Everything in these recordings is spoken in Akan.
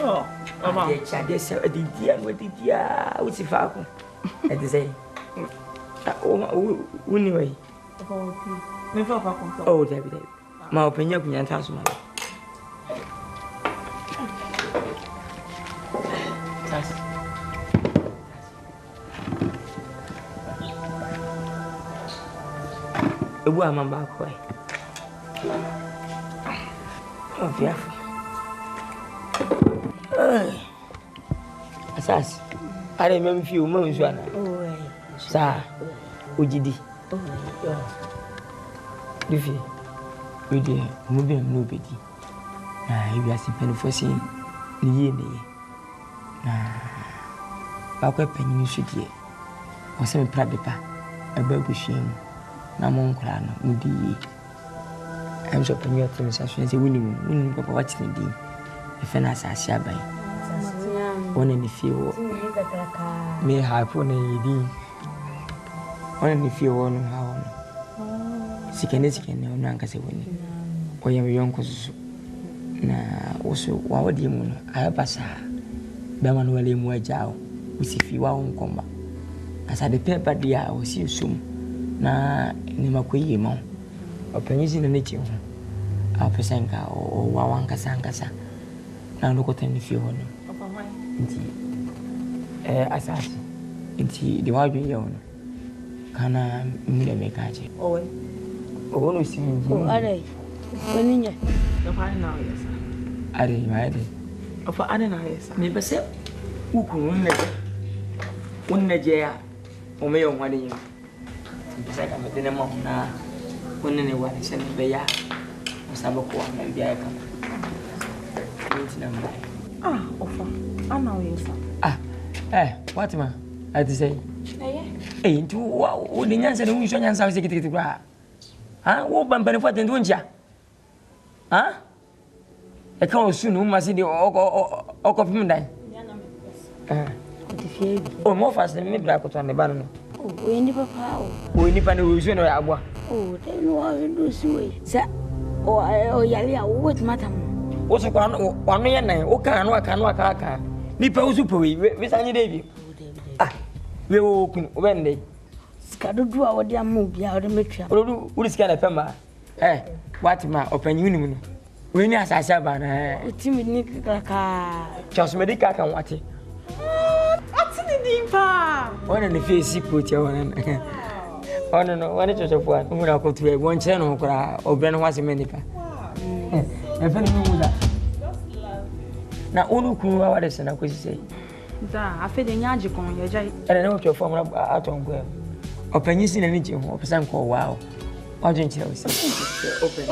Oh, Mama. There's a dear, what's the fuck? At the same. Anyway. Oh, David. My opinion, you can't answer. A woman back way. Oh, yeah. Asas, I remember few moments when sir, Ujidi. Luffy, we did moving nobody. You are simply foreseeing the year. Our weapon you should hear. Or some pradipa, a baby shame. Namon Clan, Moody. I'm so penny of things as winning Papa watching the if an assassin. One in the field may have one in the field on how sick and no one can say winning. Or your uncle's also what do you mean? I have a sa Bamanuel Muajao, which if you are on combat. As I the paper, dear, I will see you soon. Na ni makwi mo opanyisi na nechi ho a pesenka o wawanka sankasa na ndokota ni fie ho no papa hwan nti asasi nti de wadwe ye ho no kana mire mekaje owe o no sinji o are waninya na fa na yesa are maade ofa ane na yesa me bese ukun unneje ya o me yo hwade yin bisa kami tene mo na wonne ne wani sen be ya osaba ko na bia ka ntina mba ofa ana o yesa what ma I say ntu wo de nyansa de wiso nyansa wo sekiti kwa wo bampane fo tentu ntia e ka o sunu ma se de o pim dan o mo fast me bra ko to ne ba no we ni papa we ni pa ne we so no ya gbo they know how to do so say yale a wo matam wo so kwa no wano ye nan wo kan no aka ni pa wo super we sanyi dey we wo kun wo bende ska dodo a wo de amu bia wo de metwa wo ska na pemba what ma opanyi ni mu no we ni asasa ba na utimi ni kaka chos medical kan wate Dimpa. One in the face, put your one. Oh, no, one is a one. Who will go to a one channel or Ben was a manica. If anyone that. Now, all who are this, and I could say, I feel the Yaji on your jay, and I know your form out on where. Open you seen any gym of some call wow. Or drink Chelsea. Open.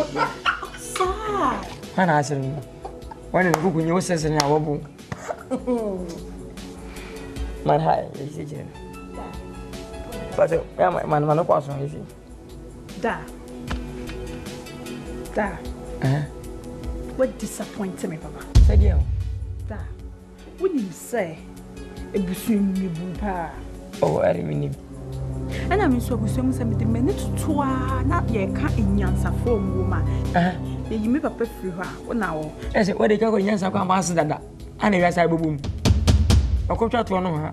Sir. And answering one in the book when you says in our book. Man high, is it? But man, no person is it? Da. What disappointed me, Papa? Said you. Da. What did you say? A bushing me bupa. Oh, I mean, and I'm so good. Some the minute to not yet cut in Yansa from woman. You may papa free her. What now? I said, what they go in Yansa come answer that. And I said, boom. I come to one of her.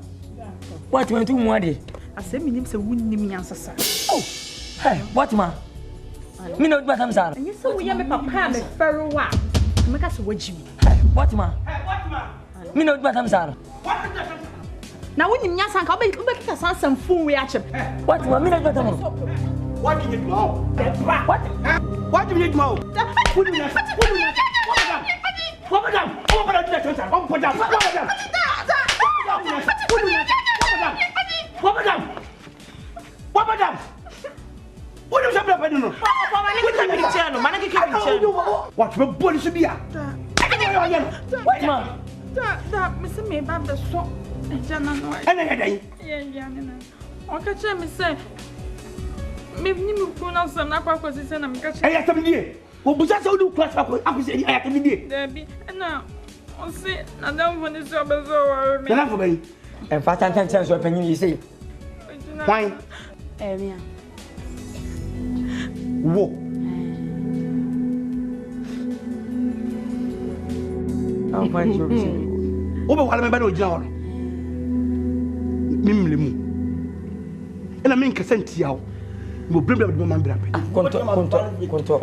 What went to Muddy? I said, me name's a winning answer, sir. Oh, hey, what, ma? Me know what I'm saying. And you saw we have a papa, a furrow one. Make us watch me. What, ma? What, ma? Me know what I'm saying. Now, when you answer, I'll make us some fool reaction. What, ma? Me know what I'm saying. What do you need more? What? What do you need more? What do you need? What madam? What is happening? What will police be? What, ma? That Mr. Maybe the so. Okay, me say. Maybe you pronounce them not because it's an catching. I have to be. What was that so do class up? I have to be. Debbie, and now. On sait, I don't want to be so. Enough for me. And fast and 10 cents when you see. Fine. Area. Whoa. I'm quite sure. Oba wala me ba no gina ho no. Mimlemu. Ena men kasantia ho. Mo blembla de man bra pe. Konto.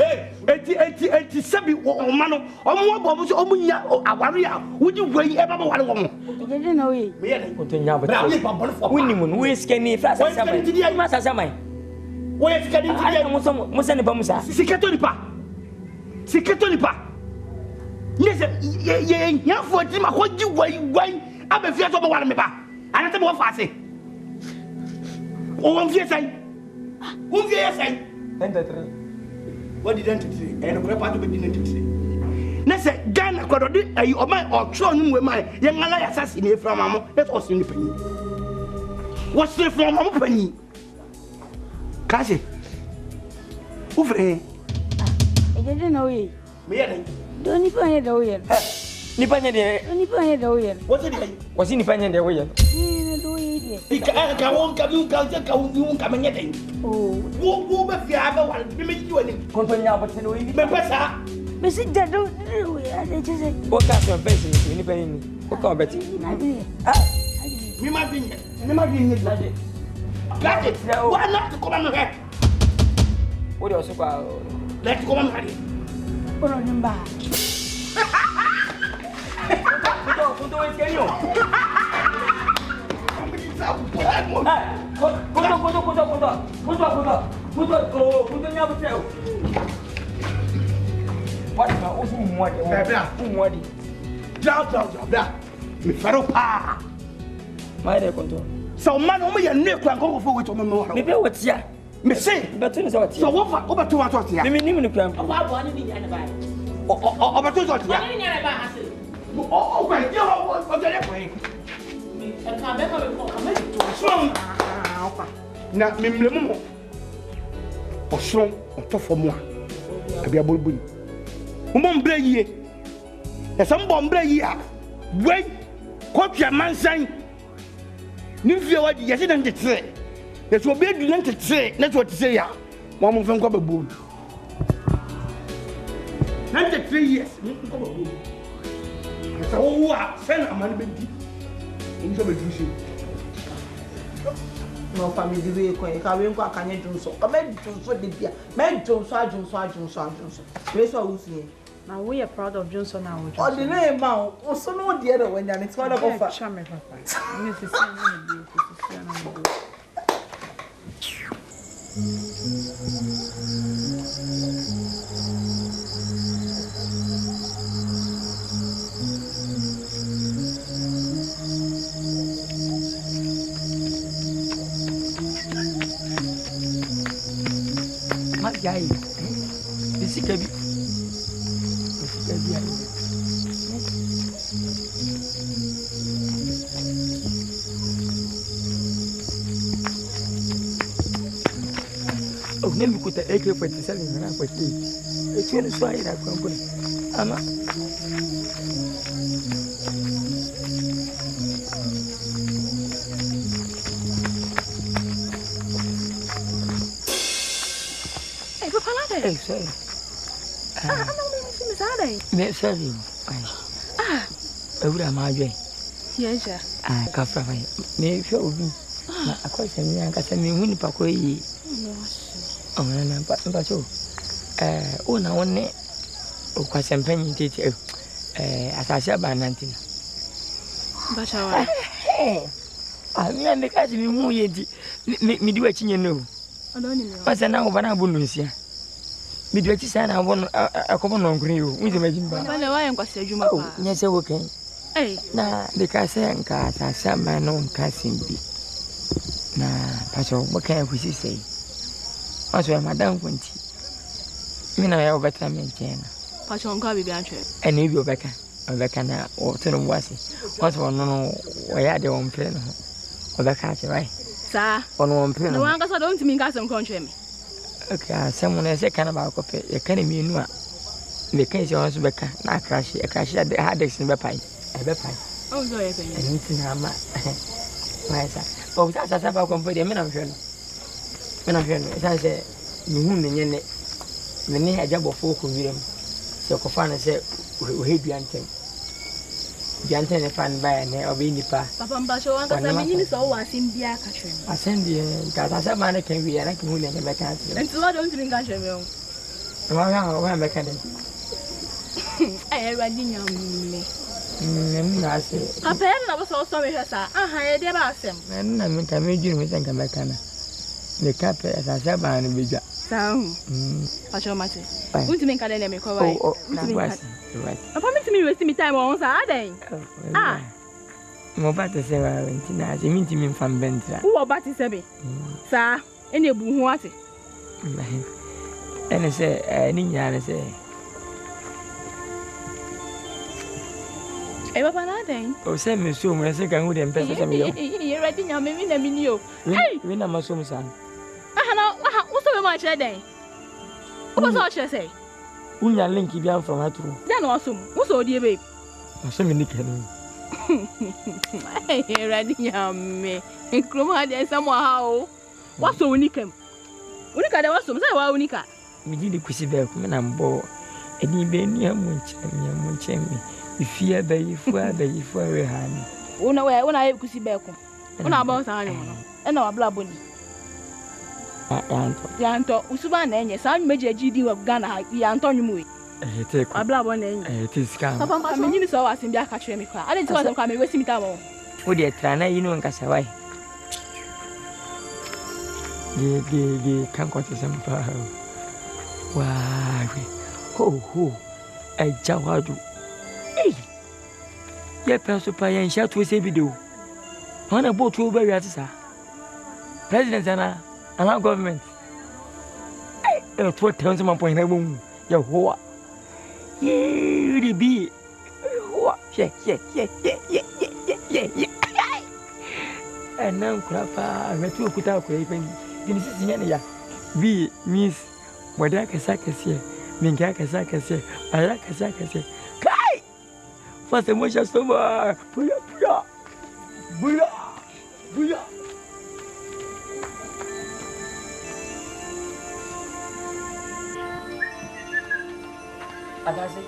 Eti sabi o mano. Omo bo so omo nya aware a wuji wai e ba wale wo mo. Ejede na we. Me ye Konto nya ba. Bra we ba bole fo. Wini mun we skani fra samai. Ma samai. Wo ye skani ti Ai musa ne ba musa. Siketo ni pa. Nese ye nya fo ti ma ko ji wai aba fia so ba wale me ba. Ana te mo fa ase. O won fie sai. Who gave say? 93. What did 93? And a part of it 93. Nessa Ghana, Quadodi, or my or Tron with my young assassin from Mamma, that's also in the penny. What's the from Mamma Penny? Cassie. Ufre. Ejede na we. Me, Don't even head away. Nipanya de. Don't even head away. what's it? Was nipanya de we. I won't come and get in. Oh. Who be fiaba while we make you any. Konto nya ba tene we. Pesa. Mesi dado we ade chese. What kind of person ni nipanya ni? What kind of bet? Me ma bin. Got it. Why not to come on here? What do you also Let's go on here. Oro nimba. Konto we skani yo. Konto nya ba tene. What ma ofu mwadi. Down. Me faro pa. My de konto. So man o me ye ne kwan ko fo we to me mo. Me be wotia. Me say, Beto ni sa so wotia. wo fa oba to wa to tia. Me nim ni kwan. Oba ni nya na ba. Oba to tia. Ni nya na ba ha se. O kwa je o je le kwan. E ka be ko ko ka me to. So na me mlemu mo. O so o to fo mo a. Abi abolbuni. Mo mbra yie. E sam bo mbra yie a. Wei ko tia mansan. Ni fie wa di yesi na ntete. Na so be du na ntete, na so tete ya. Mo mo fen ko ba bu. Na ntete yes, mo ko ba bu. Ka wo wa fen amane be di. Mo so be du shi. No family we ko e ka we nko akanye junso. Ka me junso de bia. Me junso ajunso. We so awusie. Now we are proud of Johnson now. O di na e ma o so no de re wanya ni twa da ko fa. Chame papa. Me se se na me. Yai. Bisikabi. Bisikabi. Oh, nemi kuta AK-47 na kwa kiti. Eti ni swali na kwa mbona. Ama sorry. Me sorry. Ewura ma adwe. Yes, sir. Ka fra fa. Me hwe obi. Na akwai me anka se me hu nipa ko yi. Na pa so. O na wonne o kwa sempanyi tete. Asase ba nantina. Ba chawa. Mi ande ka se me hu ye di. Me di wa chinye no. Odoni me. Pasa na obana bu nsia. Me di wa chi sana won akobo no nkuri yo. Mu ze majimba. Ba le wa yen kwase adwuma pa. Nya se wo kan. Na because nka asase ma no nka simbi. Na paso mo kan ku si sei. Paso madam kunti. Mi na ya obeta me chena. Paso nka bibi antwe. Ene bi obeka na o teno wase. Paso no o ya de won pe no. Obeka che bai. Sa. Ono won pe no. No wanka so don't mi nka sem kontwe me. Okay, asem no se kana ba ko pe. Ye kana mi nu a. Me kan se won so beka na crash ade hadex ni be pai. Ebe pai. Oh, so ye pe. Eni tina ma. Why sa? O sa ba ko pe de me na hwe no. Me na hwe no. Sa se mi hu ne nyene. Me ne aja bofo ko wirem. Se ko fa na se o hedua ntem. Biante ne fan ba ne obi nipa. Papa mbasho wanka sa menyi so wa simbia ka twem. Asendi ka ta se ma ne kan wi na ke hu ne me kan. Enti wa don't think ka twem o. Wa me kan. Ai ra di nyam me. Na se. Papa na bo so me hwesa. Aha ye de ba asem. Na me kan me dwuru me san kan me kan na. Ne ka pe ta se ba ne beja. Sao. Pacho mate. Unti me kan na me ko wai. Unti me. Papa me timi waste me time on sa aden. Mo ba te se wa nti na se minti mi mfam bentra. Wo ba te se be. Sa ene ebu hu ate. Ene se ni nya ne se. Papa na aden. O se me so mo se kan hu de mpese se me yo. Ye ready nya me na mini o. Hey, we na maso mo san. Wo so be ma chere den. Wo ba so chere say. Unya link bi am from atru. Dan wo so mo so die babe. So me ni kan. Hey, ready nya me. Nkroma de nsamo ha o. Wo so unikam. Unika de wo so say wa unika. Me di kusi be ko me na mbo. Eni be ni amunche me. Ifia be ifu we ha ni. Una ye kusi be ko. Una ba sa anyo no. E na wa bla boni. Yanto usuba na enye sa meje agidi wa Ghana ha yanto nwumu we. Te ko. Abla bo na enye. Te scam. Papa me nyini so wa sim bia ka twere me kwa. Ade ti wa kwa me wesi mi ta mo. O de tra na yinu nkasa wai. Ge kan ko te sempa. Wa. Ho. E jawadu. Ye penso pa yan sha to se video. Wana bo to be wi atisa. President ana government. Eh to tell some point na bum. Ya ho. Ye bi. Ho. Ye. Ana krapa, metu okuta ko e pen. Dini sisi nya ne ya. Bi miss moda ka sakase. Minga ka sakase. Ala ka sakase. Faz moi já estou lá. Buia. Adase.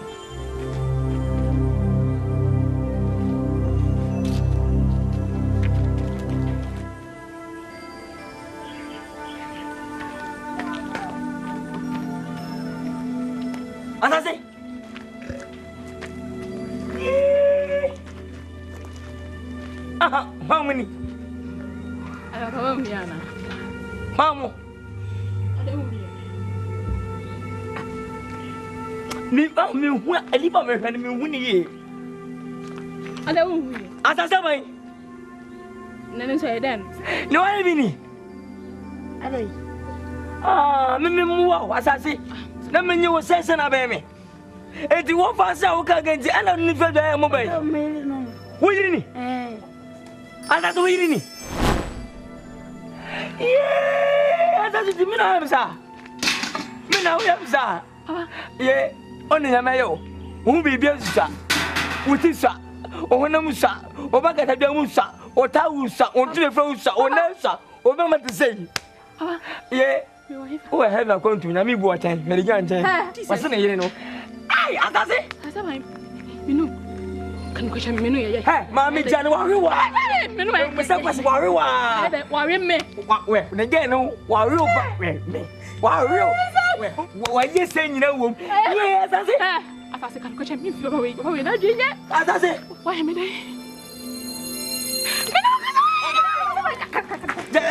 Mama ni. Ala baba miana. Mamo. Ade hu. Ni ba me hu ali ba me hwan me hu ni ye. Ade hu. Asasa bai. Nene so eden. Ni wa bi ni. Ade. Me mu wa asase. Na me nyi wo sense na be me. Eti wo fa sa wo ka ganti ana ni fa da mo bai. Wo yiri ni. Anda tu ini ni. Anda tu di mana bisa? Mana yang bisa? Ye, oni yang mayo. Umbi biar bisa. Uti bisa. Orang musa. Orang kata dia musa. Orang musa. Orang tu dia musa. Orang musa. Orang mati sei. Ye. Oh, heaven aku tu nami buat cai. Merigan cai. Masa ni ye no. Ay, anda sih. Asa mai. Minu. Kan ko cham menu ye. Hey, mami jangan worry wa. Menu mai. Masa pas worry wa. Worry me. We, na get no worry ba. We. Worry. We. Wa ye say nyina wom. Yes, I say. Afase kan ko cham mi fi ba we na dwenya. Asa say. Wa he me dai.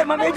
Mami,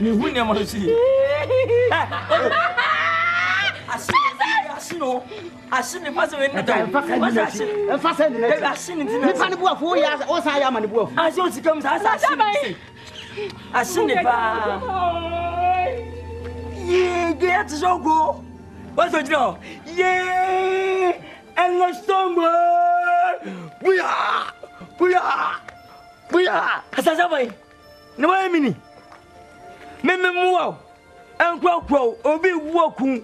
Me win your mercy. I seen the person in the time. I seen it. The funny boy 4 years. Also, I am on the boy. I saw it comes as I seen it. Yeah, get so go. What's it now? Yeah, and the storm. We are. As no way, Minnie. Mememo, and Crow, Obi Woku.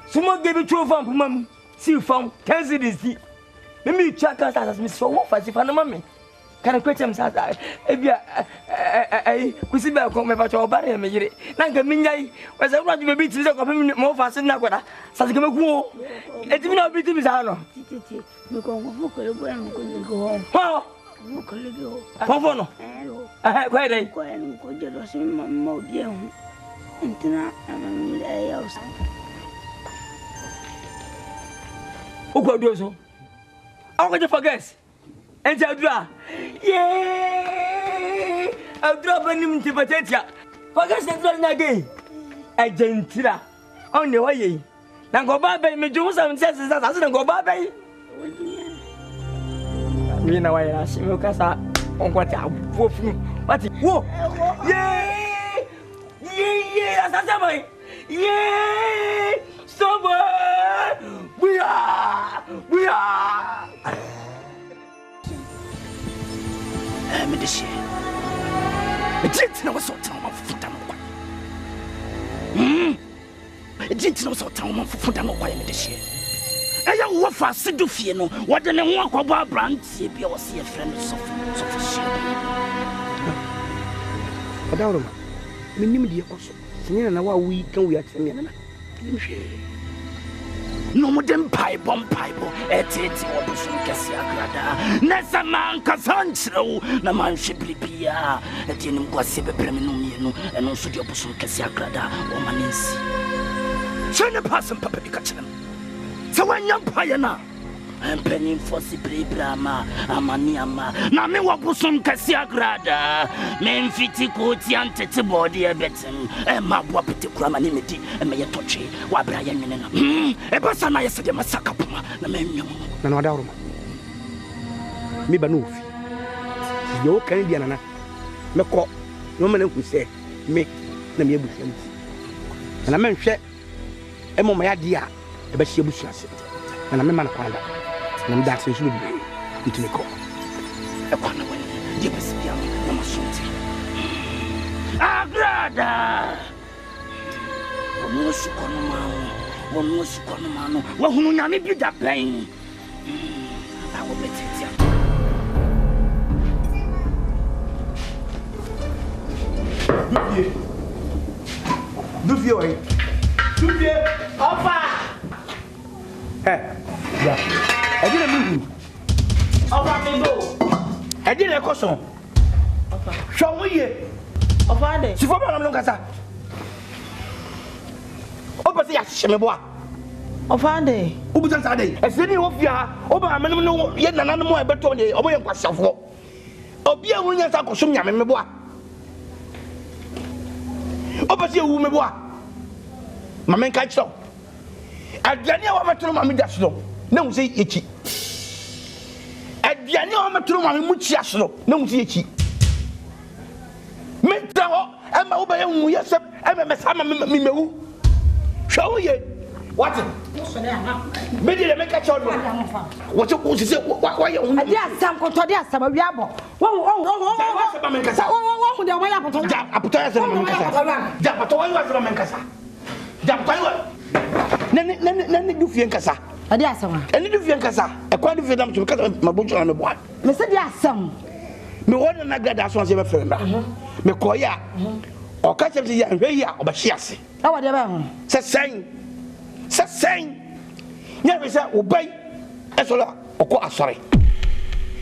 Someone gave it to a vamp, mum. See, found 10 cities. Let me check us as Miss Wolf as if I'm a mummy. Can I quit him? If you could see back home about your body, Major. Nanka Minay was a lot of beats of more fast than Nagoda. Such a go. It's not beating Miss Arno. Well, Pavono. Where they go and go to the more young. Who could do so? How could you forget? And I'll draw. Yay! I'll drop a new Tibetia. Forget the again. Argentina. On the way. Now go back, me do some senses that I didn't go back. We know I ask you, Cassa, on what I will. What? Whoa! Yay! Yay! As I say, yay! Somewhere! We are! Medici. It didn't know so town of Futano. It didn't know so town of Futano by Medici. I am what for Sidufiano, what the name of our brand, see or see a friend of Sophia. But out of me, Nimidi also. Seeing an hour we can we attend me. No more than pipe, etiti or Bushum Cassia Grada. Nessa man Casancho, the man should be Pia, a team was a premium, and also your Bushum Cassia Grada or Maninsi. Send a person, Papa Picachum. So when young Piana, I'm penning for Sibri Brahma, Amaniama, Nami Wabusum Cassia Grada, Memfiti Cotiante body a betten, and Mabwapiti Gramanimity, and Mayatochi, Wabrayan, a person I said, Masakapuma, the menu. Nanodaruma. Me Banufi. Yo Canadian, Mako, no man who say, make the Mabusans. And I mentioned a moment idea about Shibusas, and I'm a man of Panda. And that's his little way into the call. A corner way, give us young, no shooting. Agrada! One was Conomano, one who not be that pain. I will bet it. Dufie, Opa! Hey, yeah. I didn't move. Opa, me go. I didn't a cushion. Show me here. Opa, she for my long casa. Opa, see, I see me boy. Opa, who does that day? As any of ya, Opa, I know yet none more better than Oba and Quasafo. Obia, when you're talking to me, boy. Opa, see a woman boy. My man catch up. At the end of my tour, Mammy Daslo. No, say itchy. At the end of my tour, Mammy Muchiaslo. No, say itchy. Mental, I'm over and yes, I'm a Messama. Show ye. What? Maybe they make a child. What you say? Why you only have some contodia, some of Yabo? Nani do fiancasa. Adiasama. Any do fiancasa. A quite of to cut my boot on the board. Mr. Diasam. Me one and I got that one's ever friend. Me koya. Or catch up the young way or Bashiasi. How are they? Saying. Never said, obey. As well, or sorry.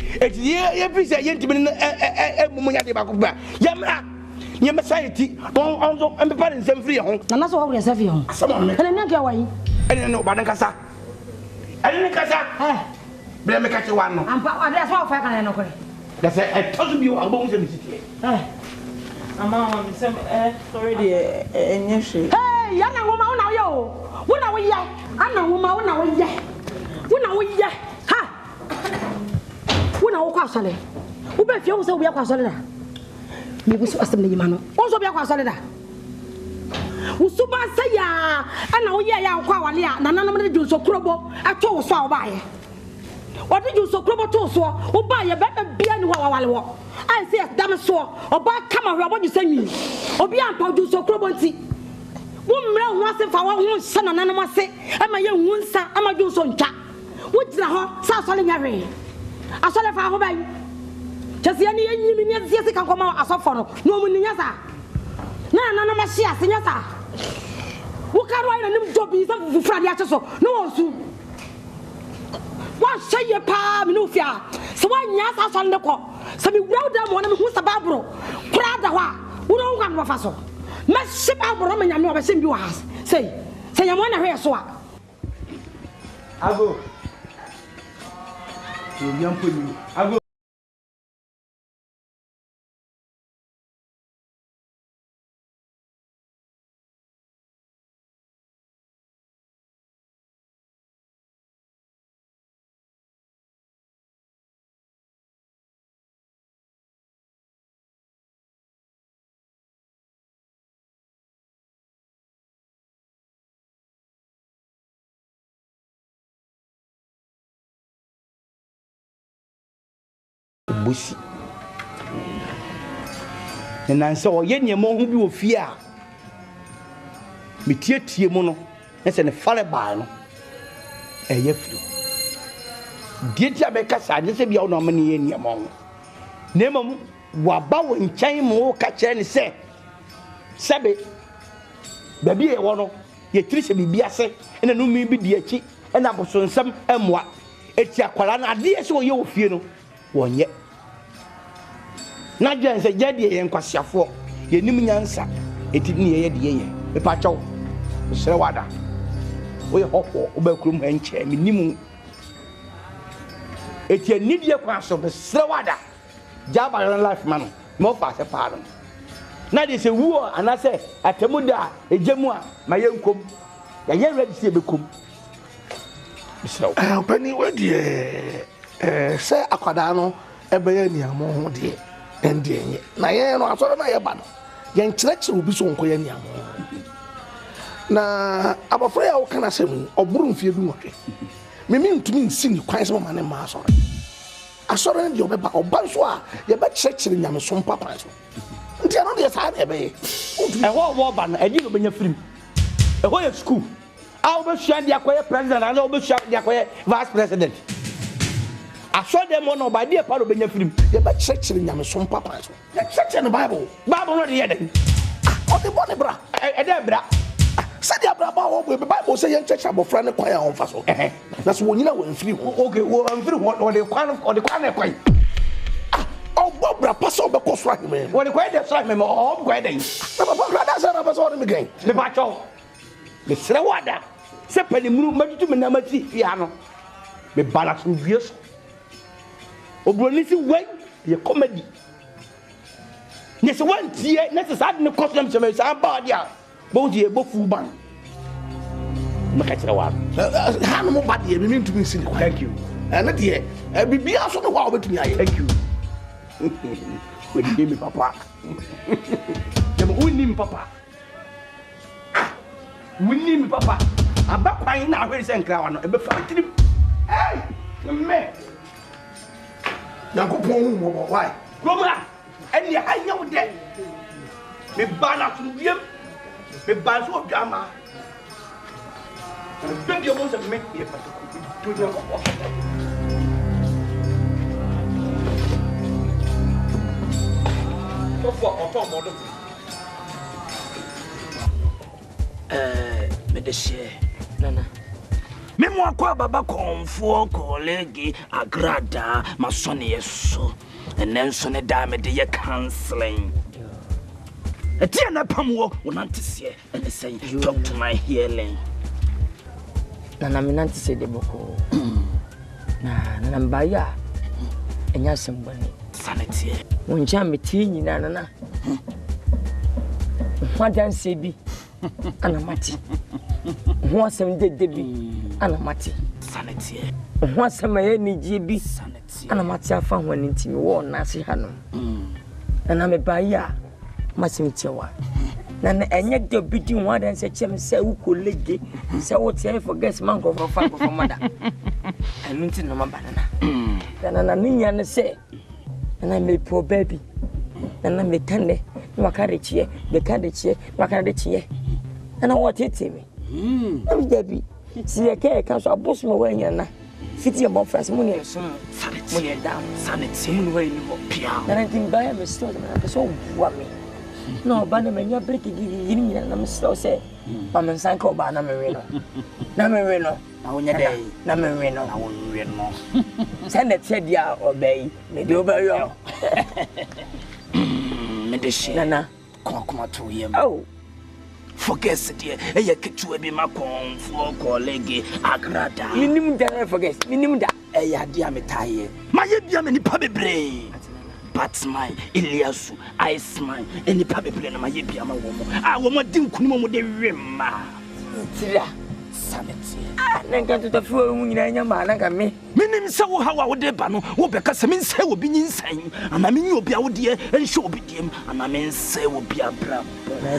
It's every say, gentlemen, a woman at the back of back. Yamma. Yamma society, also, and the parents and free home. And that's all we have here. Someone, and I know why. And I know Badacasa. ɛne kasa bla me kache wan no ampa ade aso fa kan no kore da se etozo bi wa bo se misitie ama me se sorry de enye hwe hey ya na ngoma una wo o wo na wo ye ana ngoma wo na wo ye ha wo na wo kwa sole wo be fie wo se wo ya kwa sole da me bu so asem na yima no wo so be kwa sole da wo so ba se ya ana wo ye ya kwa wale a nananom de ju so krobo ato wo so a wo ba ye odi ju so krobo to so wo ba ye be bia ni wa wale wo I say dam so oba kama hwe obo ju sanyi obi anto ju so krobo nti wo mra ho ase fa wo ho nsa nananom ase ama ye hu nsa ama ju so ntwa wo tira ho sa so le nyare asole fa ho bai chese ya ni yenyi mi ni ase kan koma asofo no no mu ni nyasa na nananom ase ase nyasa wo karo ai na nim jobi sa fufura dia cheso no wo su wa seye pa mi no fia so wa nyasa so ne ko so mi wura da mo na mi hu sa babro kura da wa wo no kan wa fa so ma se babro ma nyame wa ba se bi wa has sei se nyamo na hwe so a ago yo yampo ni ago bosi nanse o ye niemo ho bi ofie a metietie mu no nse ne fare baa no eye firi dietia be kasa ne se bia wo no amane ye niemo ho nemam waba wo nkyɛn mu ka kyerɛ ne sɛ sɛbe babi e wo no ye tiri se bibia se ena no mi bi di akyi ena bosonsam emwa eti akwala na ade se wo ye ofie no wonye na dwen se gye de yen kwasiafo ye nim nyansa eti ne ye de ye me pa chaw sere wada wo ye hofo wo ba kurum enche me nim eti anidie kwa so be sere wada jaba yon life man mo fa se pa no na de se wuo ana se atemu da ejemu a ma ye nkom ya ye ready se be kom sere pani wadi se akwada no ebe ye niamo ho de endenye na ye no asoro na ye ba no ye nkyerɛkyerɛ obi so nko ye niamo na abafra ya wo kana sem oburu mfie bi nwotwe memi ntumi nsi ni kwan se mama ne ma asoro ne de obeba oba so a ye ba kyerɛkyerɛ nyame so papa so ntia no de sa na ebe ye wo ba no edi no benya firim ho ye school a wo be hua de akoye president and wo be hua de akoye vice president aso dem no ba de pa do benya firim ye ba kyerɛkyerɛ nyame so papa so ye kyerɛkyerɛ no bible no de ye den o de bone bra e de bra sadia bra ba wo be bible say ye kyerɛkyerɛ abofra ne kwan a on fa so na so wonyina wo mfiri ho okay wo mfiri ho o de kwan e kwan o bobra paso be ko so ahime wo de kwan de so ahime o kwan den na papa kra da say na paso o de me gen me ba chaw me sere wada se panimuru majutu me na mati fia no me balance wie so obroni si wen ye comedy ne se wan tie ne se sad ne custom se me sa ba dia bo die bo fu ban me ka tire wa ha no mo ba die me ntumi nsi ni thank you na die bibia so no wa obetumi aye thank you we di me papa dem unni me papa unni me papa abakwan na ahwere se nkra wa no e be fa tirim hey me Yakopon mo why? Gomra, eni anya wo de. Me ba na tunbiem. Me ba so dwama. Baby mo se me e pa to do ko. So for auto model. Me de share. Nana. Me mo akwa baba konfo kolegi agrada masone yeso enenso ne da me de ye counseling etia na pamwo wonante se ene say talk to my healing Nana menante se de boko. Na mbaya. Enya sembani. Sanity. Wonja meti nyina nana. Ho danse bi. Ana mati. Ho asem dede bi. Ana mati. Sanity. Ho asem aye ni gie bi. Ana mati afa ho ani ntimi wo na ase hanom. Na me baya masim tiewa. Na enye de bidi ho danse chem se wo kolege. Se wo tie for guest man go for mother. Enu nti no mabanana. Na ninya ne se na me po baby. Na me tande. Wakarichie, the cadichie, Wakarichie. And I want it to me. I'm Debbie. See a care comes a bosom away, and city about first money and some money down, sanity, way piano. Then I think by a mistake, and so what me. No, Bannerman, you're breaking in, and I'm so say, I'm in Sanko Banamerino. Namerino, I won't day, Namerino, I won't read more. Send it, said ya, obey, maybe over you. Nana, come to him. Oh, forget it, dear. A kitchen be my corn for colleague Agrada. Minimum that forget, minimum that a diameter. My diamond puppy brain. But my Eliasu, I smile, and the puppy brain of my Yama woman. I will not do Kumo de Rima. Sanity. Then go to the floor in your man and me. Meaning so how I would debano, or because I mean say will be insane, and I mean you'll be out dear and show be dim, and I mean say will be a brab.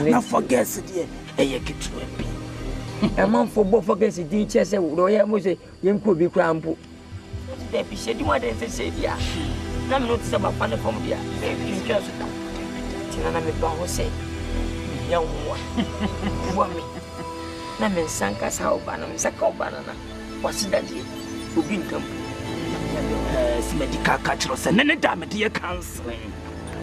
Now forget it, dear, a kitchen be. A month for both forgets the teachers, Royal Mose, you could be crampo. They be said you want to say, yeah. I'm not some of fun from there. Maybe just and I'm a bow say, young one. Me. Na me sanka sa obana me saka obana what's that you ubin kampo medical catcher say nene da me de counseling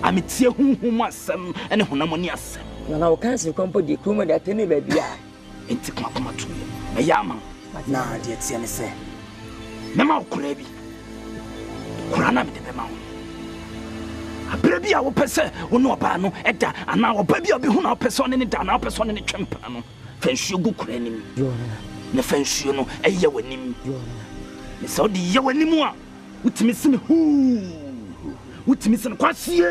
ametie hunhum asem ene honamoni asem na o cancer kampo de kroma da tene ba bia enti kwakoma to me yama na de tie ne se me ma okura bi kura na me de me ma ho abere bi a wo pese wo no oba no eda ana oba bi obi hu na pese ne da na pese ne twempa no fansuo gu kuranim na fansuo no eye wanim ne so de ye wanim a utimi sime hu utimi sime kwasie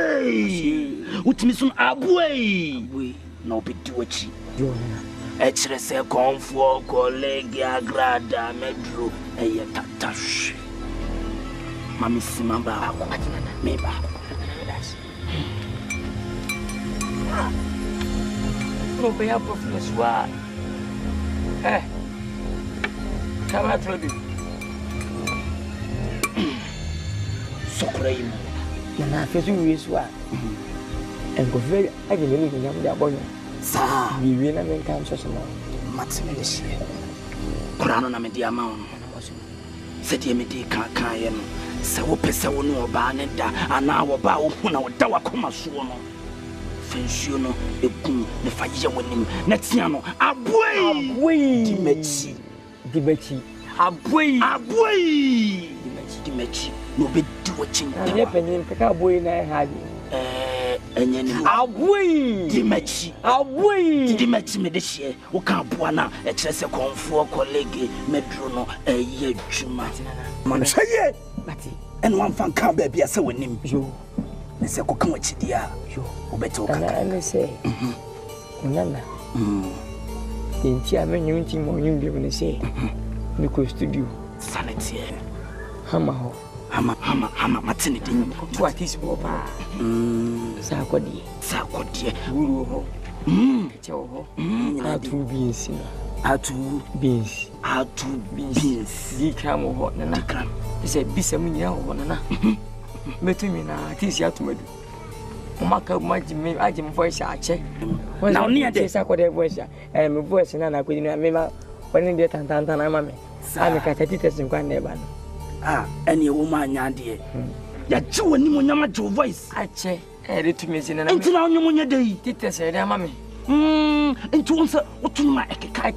utimi sun aboe na obedi wachi e kire se konfo colleague Agrada medro eye tatahwe mami sima ba akwatina me ba no be a professor. Come out with it. So crazy. Na fesu wiswa. En go very I dey mean nyam dey abonyo. Sa. Bibi na men kan so so no. Matime de sie. Kurano na me dia ma on. Se die me di kan ye no. Se wo pese wo no oba ne da ana wo ba wo hu na wo da wakoma so no. Fansuo no ekun ne fa ye wonim na tia no aboe dimechi aboe dimechi no be di wachin ya penin kaka aboe na ha di enye ni aboe dimechi me de hie wo ka aboa na e kire se konfo colleague medro no eye dwuma man hye bati en wan fan ka ba bia se wonim yo ne se ko kan wachidia yo obeto kaka na se nana enti amenyu nti mo nyum bi ne se mi ko studio sanity hama matini din to atis boba sa akodi guru ho chewo ho atu beans di kramo ho nana se bisam nyina ho nana metumi na atisi atumadu umaka maji me ajim voice ache na oni ade sa akodi voice me voice na akodi na me ma woni de tantanta na mama ami ka tatites nkwa na eba no ene wo ma anya de ya ji woni mo nyama jo voice ache retumi zina na enti na onyo mo nya dei tites de mama enti wonsa otuma ekeka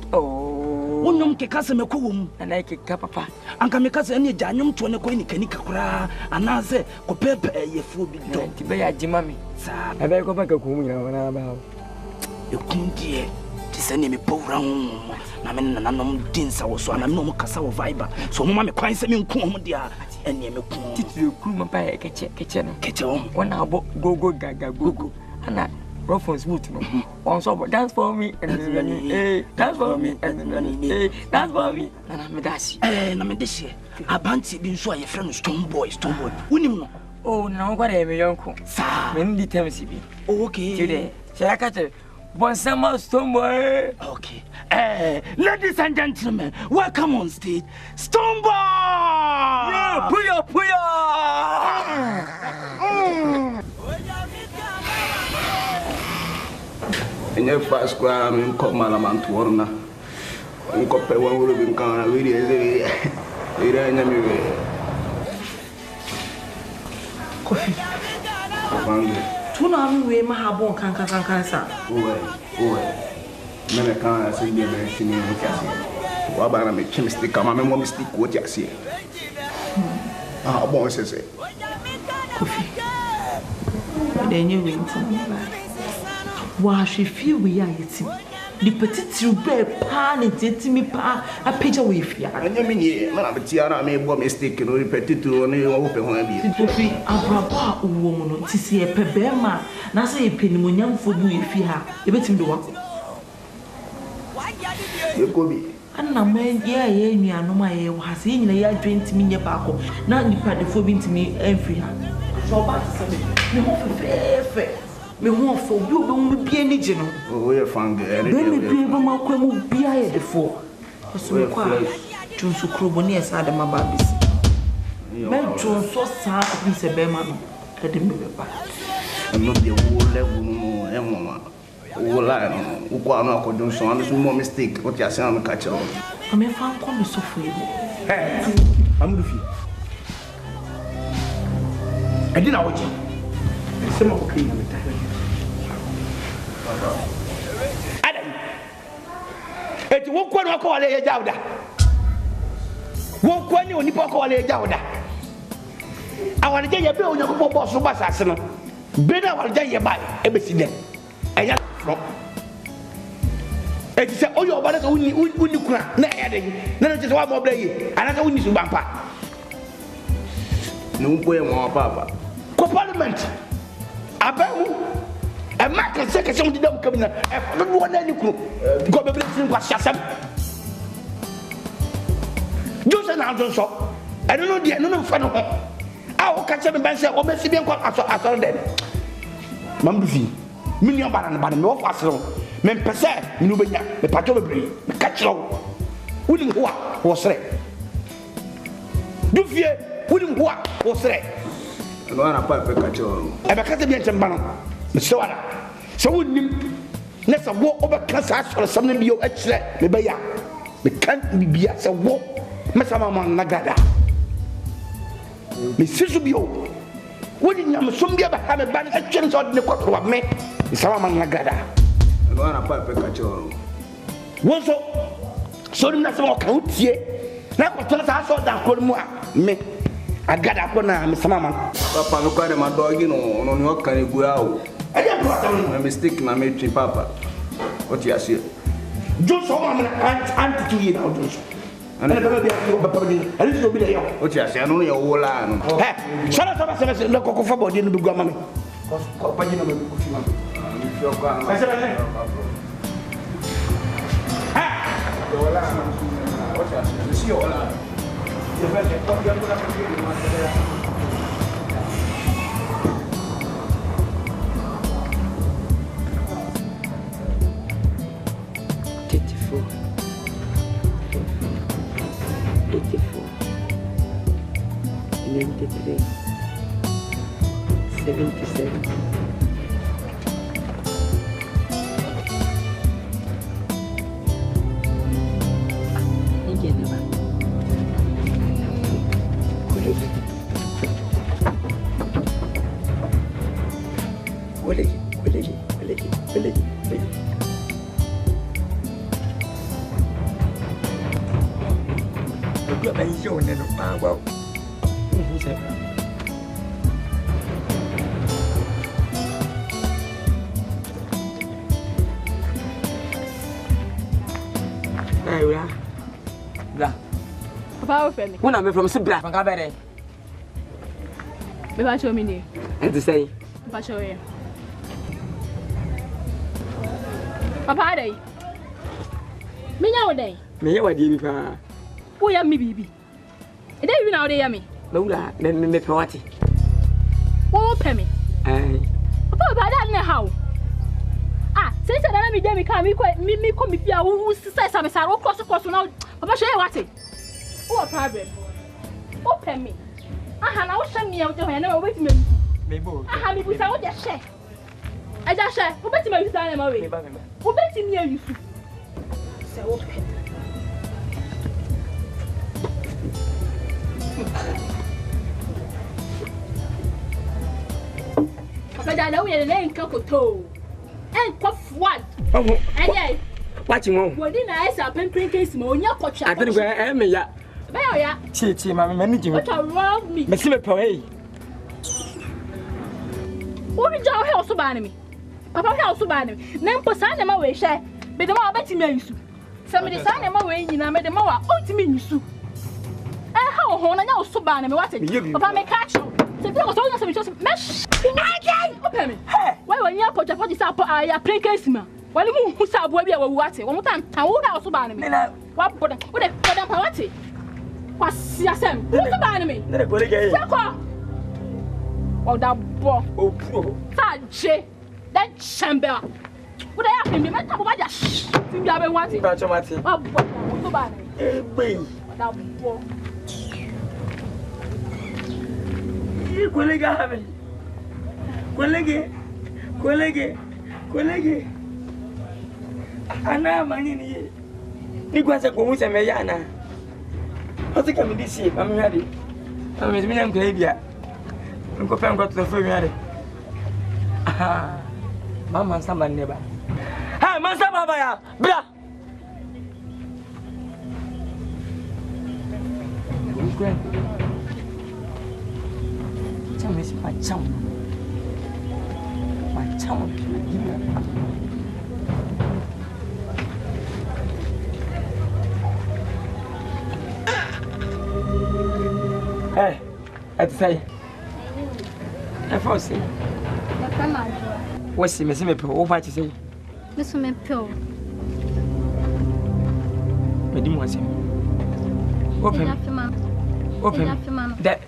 wonyom keka se mekowom ana ekeka papa anka meka se ene gya nyom to ne ko ni kanika kura ana se ko pepe yefo bi do enti be ya ji mama sa ebe ko baka ko mu nyina wana ba ekundie send me poor round. I mean, and I'm dinner was one. I'm no Cassava Viber. So, Mamma, me crying some come dear. And you Titi Kuma by a kitchen. on. One hour go gaga go. And I rough on smooth. One so dance for me and dance for me and dance for me. And I'm a dash. And I'm a dish. A banty been so a friend Stone Boy. Win him. Oh, now what am I, uncle? Sir, when the time is be. Okay. Today, shall I catch it? One summer Stone Boy. Okay. Ladies and gentlemen, welcome on stage, Stone Boy! Yeah, puya! And your first crime in Comalaman to Warna. In Copper, one will be gone. We didn't Kofi. Tuna mi we ma habon kankan sa. Uwe. Mene kan say be be sini mo tiase. Wa ba na me chemistry kama me mo mistake wo tiase. Bon c'est. Kofi. Denye we nti. Wa hwe fie we ya yetim. Di petite be pa ne tetimi pa apeja we fia. Anya me ni na be tia na me bo mistake no petite no wo pe ho abi. Kofi abraba uwo mu no tisi e pe be ma na say e pe ni mo nyamfo bu e fie ha. E betim do wa. Yekobi. Anna men ye nuanom aye wo ha se nyina ya adwentimi nye baako na nipa defo bi ntimi enfri ha. So ba se me ho fefe. Me ho fo bi obo mu bia ni je no. Oh ye fang e. Be me bia ba makwa mu bia ye defo. So me kwa tunsu krobo ni esa de mababisi. Me tunso sa bi se be ma no. E de me be ba. No de wo level no e mo ma. Wo la no. Wo kwa no akodun so ando mo mistake. O ti ase am ka chero. Ame fa ko me so fo ye. Amudu fi. Edi na woje. Sema ko kini na meta. Adam. Eti wo kwa no ko wale ye jawda. Wo kwa ni oni po ko wale ye jawda. Awale je ye be onye ko bo so basase no. Be na awale je ye bai e be side. Eya no. Eti se oyo obale so uni kuna na eya de. Na no je so wa mo bla yi. Ana se uni su bampa. No boy mo papa. Ko parliament. Abamu. E ma ka se mo di dam kabina. E fa do wona ni kuro. Go be blessing kwa syasam. Jose na do so. E no de no fa no ho. A o ka che me ban se o be si bien kwa aso de. Mam du fi. Mini obara na ba me wo fasro. Me pese me no benya. Me pato bebre. Me ka chiro. Wuni ho a wo sre. Du fie wuni ho a wo sre. No ana pa pe ka chiro. E be ka se bien temba no. Me se wala. Se wunim na se wo obeka sa asore sam na bio a kire me be ya. Me kan bibia se wo me sama man na gada. Me sisu bio. Wodi nyam som bia ba ha me ba na twere so de kwatro wa me sama man na gada. No ana pa pe ka chiro. Wo so na sama ka utie na kwatro sa so da ko mu a me agada ko na me sama man. Papa me kwa de ma dogi no ni o kan egu a o. My mistake na me twi papa. What you say? Just so I'm anti to you now, just. And I don't know about the I need to be there. What you say? I know you all are. Hey, shut up, say no cocoa for body in the gummy. Company number I said, what you see all that. The very today 77 again never wow. Bra. Papa offer me. When I'm from Sibra, from Cabere. Papa show me near. And to say, Papa show you. Papa day. Me nowadays. me what you be. Who ya me baby? E dey you now dey ya me. No la, then me party. Who pay me? Aye. Papa ba that na how? Ah, say na me dey me come me come me fia who say some say wo cross now. Papa show you what? Who a problem? Who pay me? Aha na wo hye me ya wo dey na wo betime. Me bo. Aha me bu say wo dey hye. E dey hye. Wo betime you say na ma we. Wo betime ya you. Say wo pay. Papa dada we na nka koto. Enko fuad. Oh. Anye. Watching one. Wodi na esa pempren case ma onya kotwa. I think we me ya. Be o ya. Chi ma me ni What around me? me see me pay. Wodi ja ho so ba me. Papa ho so ba me. Na mpo sa na ma we hye. Be de ma obetimi ayisu. Se me de sa na ma we nyina me de ma wa otimi nyisu. How home and now so bad me what it? Papa me catch you. Se tu so na se me just mesh. Again. Open me. Why when you put your sap ya play case ma. Wale mu hu sa abo bia we what? Wo mutan tan wo da so bad me. Wa boda. Wo de boda pa what? Kwasi asem. Wo so bad me. Na ko le ge. Sako. O da bo. O pro. Sa je. Then chambela. Wo da ya me ta bo ba ja. Ti bia be what? Ba chomati. Wa bo. Wo so bad me. Egbe. Da bo. Colleague. Ana mani ni kwanza kwa musa meyana. Hata kama ndisi mami hadi. Mami mimi namkebia. Niko pia ngoto tofauti hadi. Mama samba neba. Ha, mansa baba ya. Bra. Is macam gimana? At say, I force it. What's the message? What you say? This will make pill. Madam was him. Open that.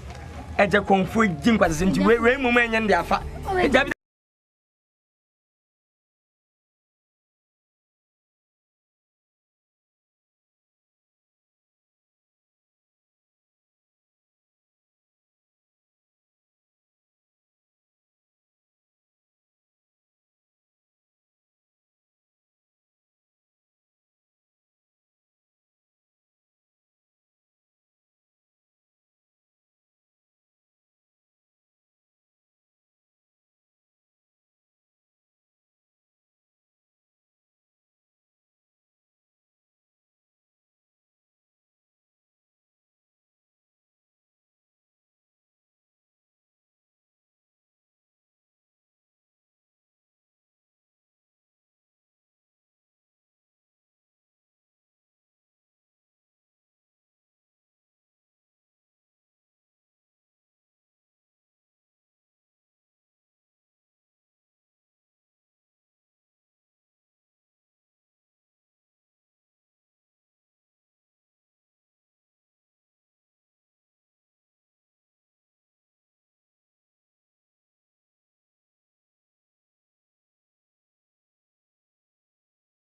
Eja konfu jim kwase nti we mu menye ndi afa eja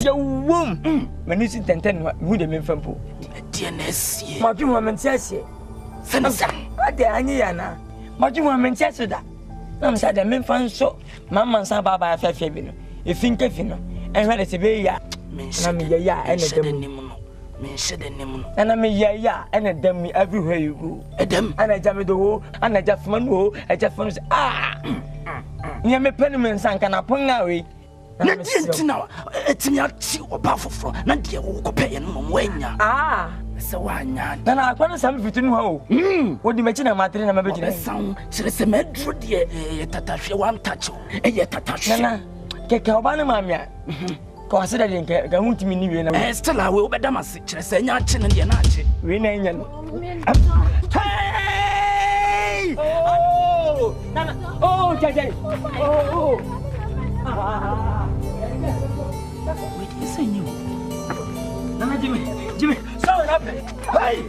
wom mani si tenten mu de me fampo DNS ma dwuma me ntiasie sensa ade anye ya na ma dwuma me ntiasie da na me sa de me fanso mama nsa baba afafia bi no efinka fi no enhwe de se be ya na me ya ene dem me nhyede nim no na me ya ene dem me everywhere you go edem ana ja me do ana ja fama no ja fama no nya me penu me nsa nka na ponga we na dientina etimi ati oba foforo na de wo kopeye no mo anya se wanya na akwa sam fitinu ha o wodi mechi na matere na mabegina san kire se medro de tatahwe wan tacho eye tatahwe na keke oba na mamia Cause that in Gamuti Mini and still I will be damasi, Chesena chin and Yanachi. We name Hey! Oh, Jay! Oh! Wait, you say you? Nana Jimmy, sorry, hey!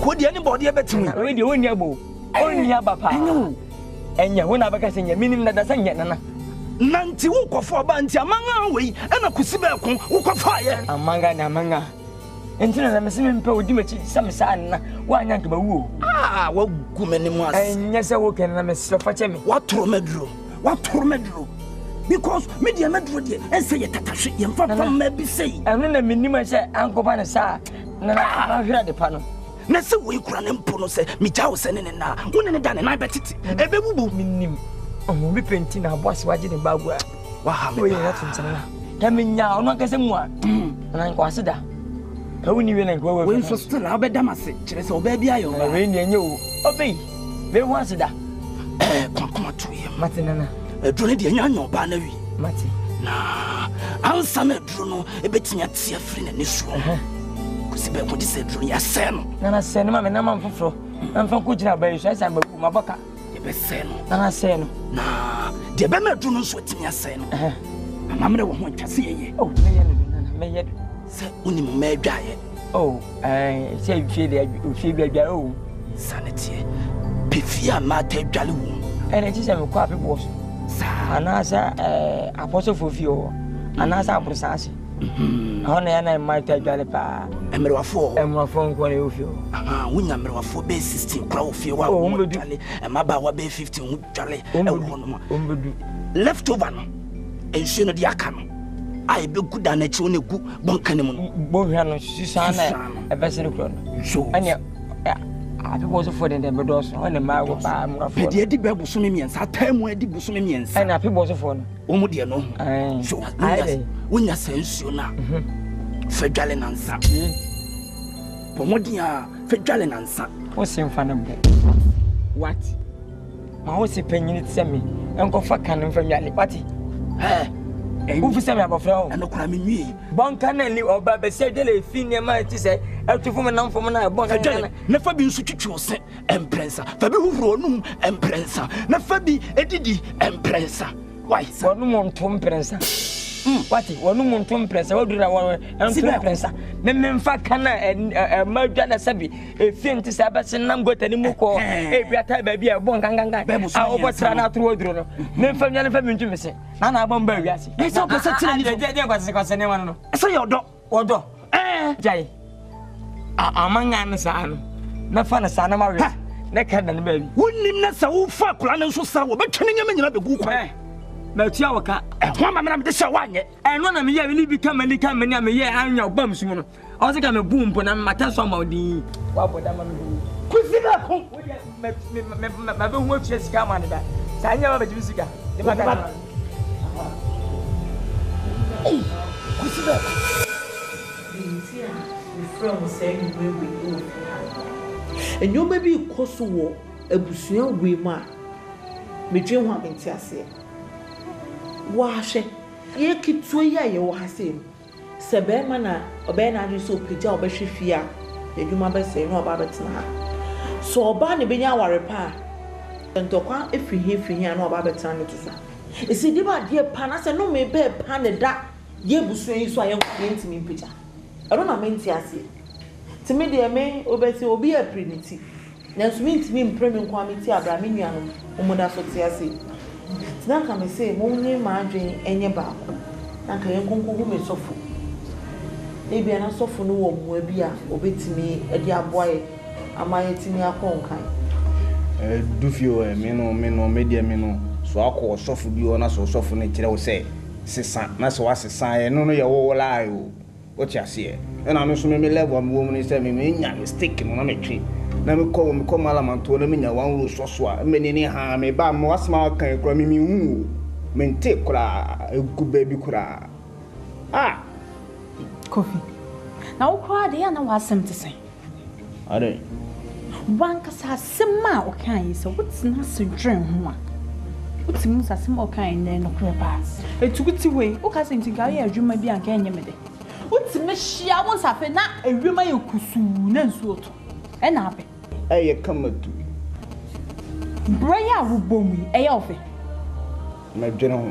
Could anybody ever to me? Radio only abo. Only abapa. I know. And ya when I became a minimum that doesn't yet. Nanti uko for banti amanga we and a kusibe uko fire. Amanga. Until I'm a swimming pool, do it some son. Why not about woo? Ah, what good was. And yes, I walk and I'm a stuff for me. What tormedro? What tormedro? Because media medro and say it attache and from maybe say. And then the minimum say Uncle Vanessa. No, I heard the panel. Nessa we cran and puno say, Mijao sending and now, one and done and I bet it. A baby minim. Oh, we painting our boss watching in Bagua. Wow, we are from Sana. Coming now, not as a more. And I'm consider. How when you will go away for still, I'll bet Damasi, Chess or baby, I own rain and you. Obey. They want that. Come to him, Martinana. A dready and young bannery. Martin. Nah, I'll summon Bruno, a bit in your tear friend in this room. Sibe ko dise drum ya seno na seno ma na ma mfoforo amfa ko gina ba yesu asa mabu mabaka ye be seno na seno na de be ma drum so timi ya seno amamre wo ho twase ye oh me ye no na me ye se uni mo ma adwaye oh se fie de fie bi adwaye oh sanity pefia ma ta adwale wo ene ti se me ko ape boss sa ana sa apostle fofio ana sa aprosase Honey, and I might tell Jalipa. Emerafo, Emerafo, what you feel. We number of 4 base 16 crowd feel what Jolly, and my bow bay 15 Jolly, left over. And soon the Akam. I be good and it's only good Boncanim, Bohan, Susanna, a vessel clone. So, and yet, I was a foot in the Bedos on the Mago Farm. The Eddie Babusumians, I tell me Eddie Busumians, and I was a phone. Omudiano, so when you sense you now, Federal answer. Pomodia, Federal answer. What's in front of me? What? My house is paying it semi, and go for cannon from your party. Eh? Who sent me about flow? And no cramming me. Boncanelli or Baba said, Finia might say, out of woman from an abon. Never been such a empresa. Fabi who room empresa. Never be Eddie empresa. Why, one more Tom Prensa? What? One more Tom Prensa. What do I want? And Prensa. Memfa Cana and Marjana Sabi, a fin to Sabas and Namgot and Muko, a better baby, a bonganga, I overturn out through a drone. Memfa never been to me say, Nana Bombergas. It's all percent. There was a anyone. So your dog or dog. Jay. Among Anasan. No fun as Anna Maria. Naked and baby. Wouldn't not so far, plan and so sour, but turning him in a good way. Melchiawaka, and one man the Shawan, and one of me really become any company. I'm a year and your bums. I was going to boom, but I'm a some of the what would I do? Quizzilla, my boom works just come on that. I never do Jessica. The Maga. Quizzilla. From saying where we go. And you may be Kosovo, a Bussian Wima. Between one and Tiasia. Wash it. Ye keep 2 years, you have seen. Sebemana, or Ben, I so pretty or Beshifia, the Juma say no about it now. So, Barney be our repair. And to quite if we hear for here no about it. It's a dear panas and no may bear pan a dark. Ye Bussian, so I am going to me picture. I don't know mean Tiasia. To me, dear may obey will be a primitive. Now, means me premium quality Abraminian, Omoda Sotiasi. Now, come and say, Money margin any back. Now, can you conquer whom is so full? Maybe an so no one will be obey to me, a dear boy, am I to me a conquer? Do you a meno, media meno, so I call soft you on us or soft nature will say, Sissan, that's what's a sign, no, you're all lie. What you see? And I'm assuming me level one woman is telling me, I'm mistaken on a tree. na me ko malamanto na me nya wan ro so a me ni ha me ba mo asma kan kura me hu me nte kura egu ba bi kura Kofi na wo kwa de na wasem te sen are wan ka sa sema o kan yi so wotsina se dwen ho a wotimu sa sema o kan ne no kura pass etuguti we o ka se ntinka ye adwuma bi anka enye me de wotimu hia won safe na ewema ye kusu na nsu oto e na abe eye kamatu braya wo bomu e ya ofe me dwene ho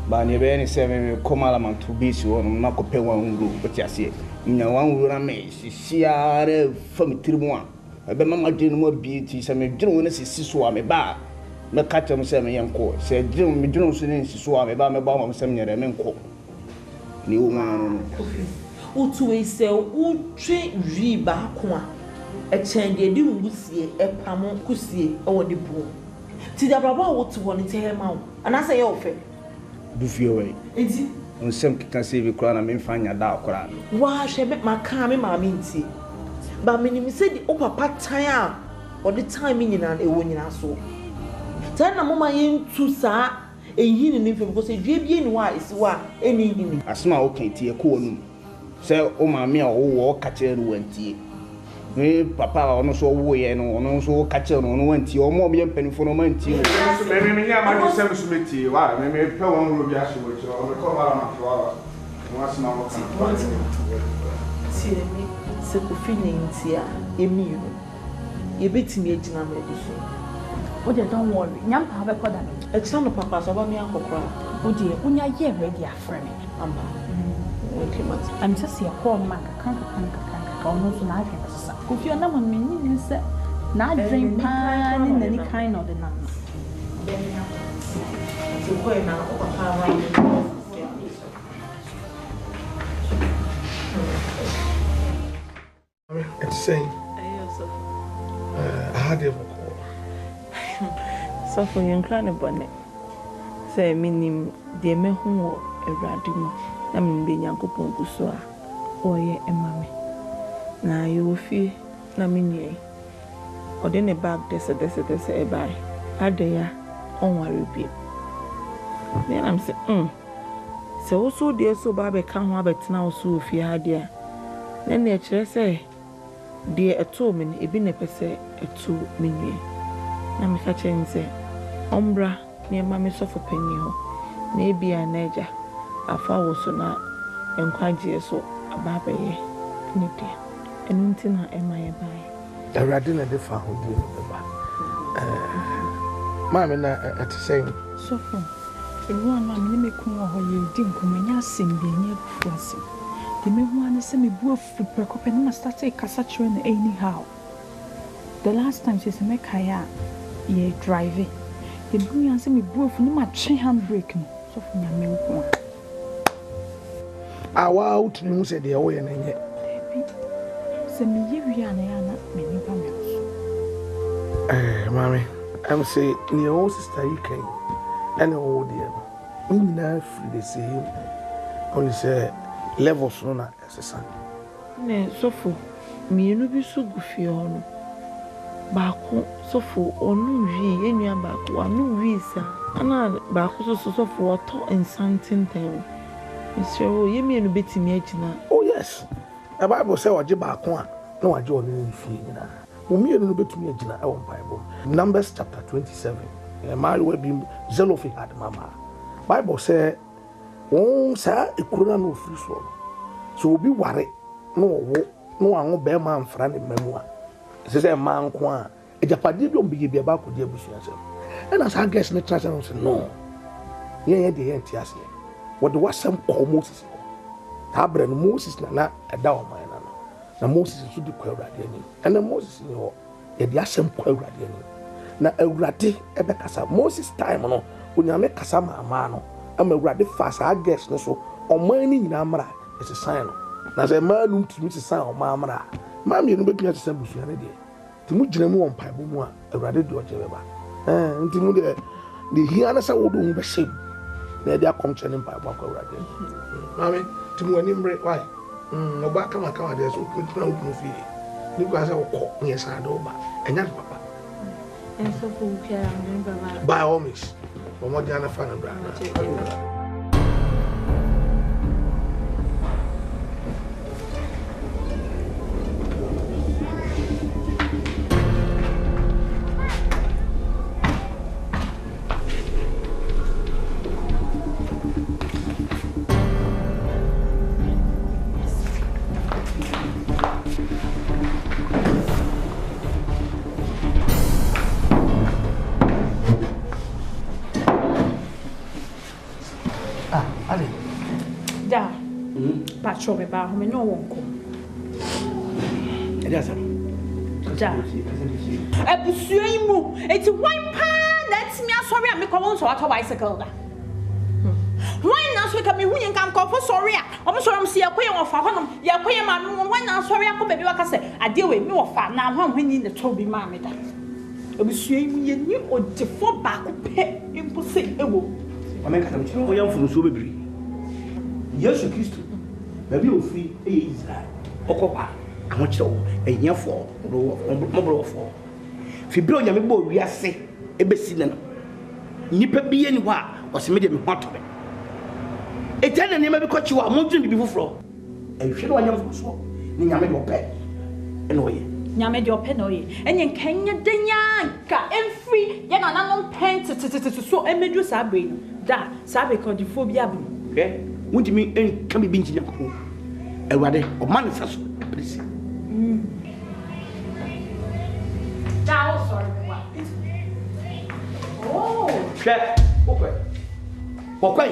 ba ne be ni se me ko malamanto bi si won na ko pe wan ru o ti ase nya wan ru na me hia fam tirimu a ebe mama dwene mo bi ti se me dwene won se so a me ba me ka tem se me yenko se dwene me dwene so ne so a me ba mo se me nyere me nko ni wo man o tu e se o twe wi ba ko a e chen de di wusie e pamo kusie e woni bu ti da baba wo tu woni te he ma wo ana se ye ofe du fie we enti on sem kika se bi kura na me fanya da kura wa hwe me maka me ma me nti ba me ni se di o papa tan a o de time nyina e wo nyina so tan na mama yentu sa ehini ni fe because dwe bie ni wa esi wa eni hini asma o kan tie ko wonu se o ma me a wo ka kire ru wantie me papa ono so wo ye no ono so ka kire no wantie o mo me mpanifo no mantie me nya ma do se so metie wa me pe won ru bi aso wo kire o me ko mara ma fo wa no asma o kan tie me se ko fini ntia emi yo ye betimi agina ma edi so o de don't worry nyam pa be koda e tsa no papa so ba me akokora o de unya ye ready afre me amba okay mat I'm just here call man kan ono so na ahwe sasa ko fi ona ma me ni se na dream pa ni na ni kind of the na so ko na o papa ba It's saying I had a so for you clan bonnet say minim de me hu wo awrade mu na me be nyankopon kuso a oye emame na yo fi na me nie ode ne bag dese e bai ade ya onware bi me am say se wo so de so ba be ka ho abetena wo so fi ade a na ne kire say de eto me ebi ne pese eto me nie na me ka chense ombra ne mama sofo panyi ho na ebia na eja afa wo so na enkwaje so ababaye ne de enti na emaye bai awrade na de fa ho di no ba mama na say sofo ewu ana me me kun ho ye di nkomanya asem bi anya bufu asem de me hu ana se me bu afu prekope na start kasa chere na anyhow the last time she say me kaya ye driving the bu yan se me bu afu na ma twe handbrake no sofo nya me nko awa utni mu se de wo ye na nye se me ye wi ana ya na me ni pa me mami am say ni o sister you can and all the we na free the same only say levels no na exercise ne sofo mienu bi so gufie ho no baako sofo onu wi enua baako anu wi sa ana baako so sofo oto insantin tem isero ye mienu betimi agina oh yes the bible say oje baako a na waje onu fie nyina mo mienu no betumi agina e won bible Numbers chapter 27 Mary we be Zelofi had mama bible say won sa ekura na ofiri so obi ware no wo no anwo be ma amfra ne mamu a se say man ko a ejapade bi ombi bi ba ko di abusu asem e na sa guess ne trust no say no ye de ye ntiase what the wasam ko Moses ta bra no Moses na eda o man na Moses so di ko awrade ani and Moses ni ho ye de asem ko awrade ani na awrade ebe kasa Moses time no onyame kasa ma no ama awrade fa sa guess no so o man ni nyina mra ese sign no na say man no ntumi se sign o man mra ma me no betumi ase busu ya ne de ti mu gina mu won paibo mu a awrade de oje beba nti mu de hia na sa wodo hu be shem na de akom chene paibo akwa awrade mami ti mu ani mre why no ba kama de so ko na wo fi Nico say okọ yes and over. Enya papa. And so for care and By all means. Omo dia na fa na bra. Patrol me ba me no wonko. Eliasa. Ja. Ebusua yi mu, eti wan pa na etimi asori a me ko won so auto bicycle da. Wan na so ka me hunye nkan ko fo sori a, o me sori am se yakoye wo fa honom, yakoye ma me wan na sori akọ bebi waka se ade we me wo fa na hwanhwani ne to bi ma me da. Ebusua yi mu ye ni odefo ba ko pe impose ewo. Amen ka tam o yam funu so bebiri. Yesu Kristo baby ofiri e Israel okopa ahokyere wo ehiafo mobro fo fibro nyame bo wiase ebesi ne no nipa biye ni ho a oseme de me hotobe etana ne ma bi kochi wa modwin bibi foforo ehwe no nyame foforo ni nyame de opɛ eno ye nyame de opɛ no ye enye nkanya danya ka emfiri ye na nanom pent so emedu sabre no da sabre ko di phobia bu wutimi enka bibi ntinya ko Ewade o man saso please da o sorry wa oh hwe okwe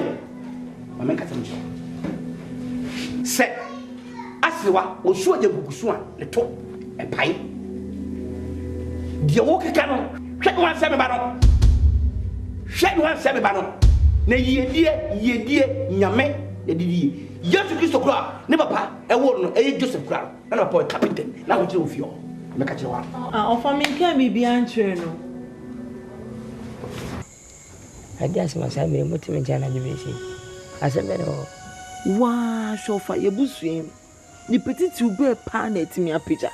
amen ka tam se asiwa osu aje gugusu a le to e pai die wo keka no hwe wan se me ba no hwe wan se me ba no na yedie nyame yedidie Yesu Kristo kura ne papa ewo no Joseph kura na papa captain na ho kire ofio me ka kire wa ofa me nka mi bi antre no Adias masa me mutime jana jibesi asembe no wa shofa ye busuen ni petiti ube pa na etimi apija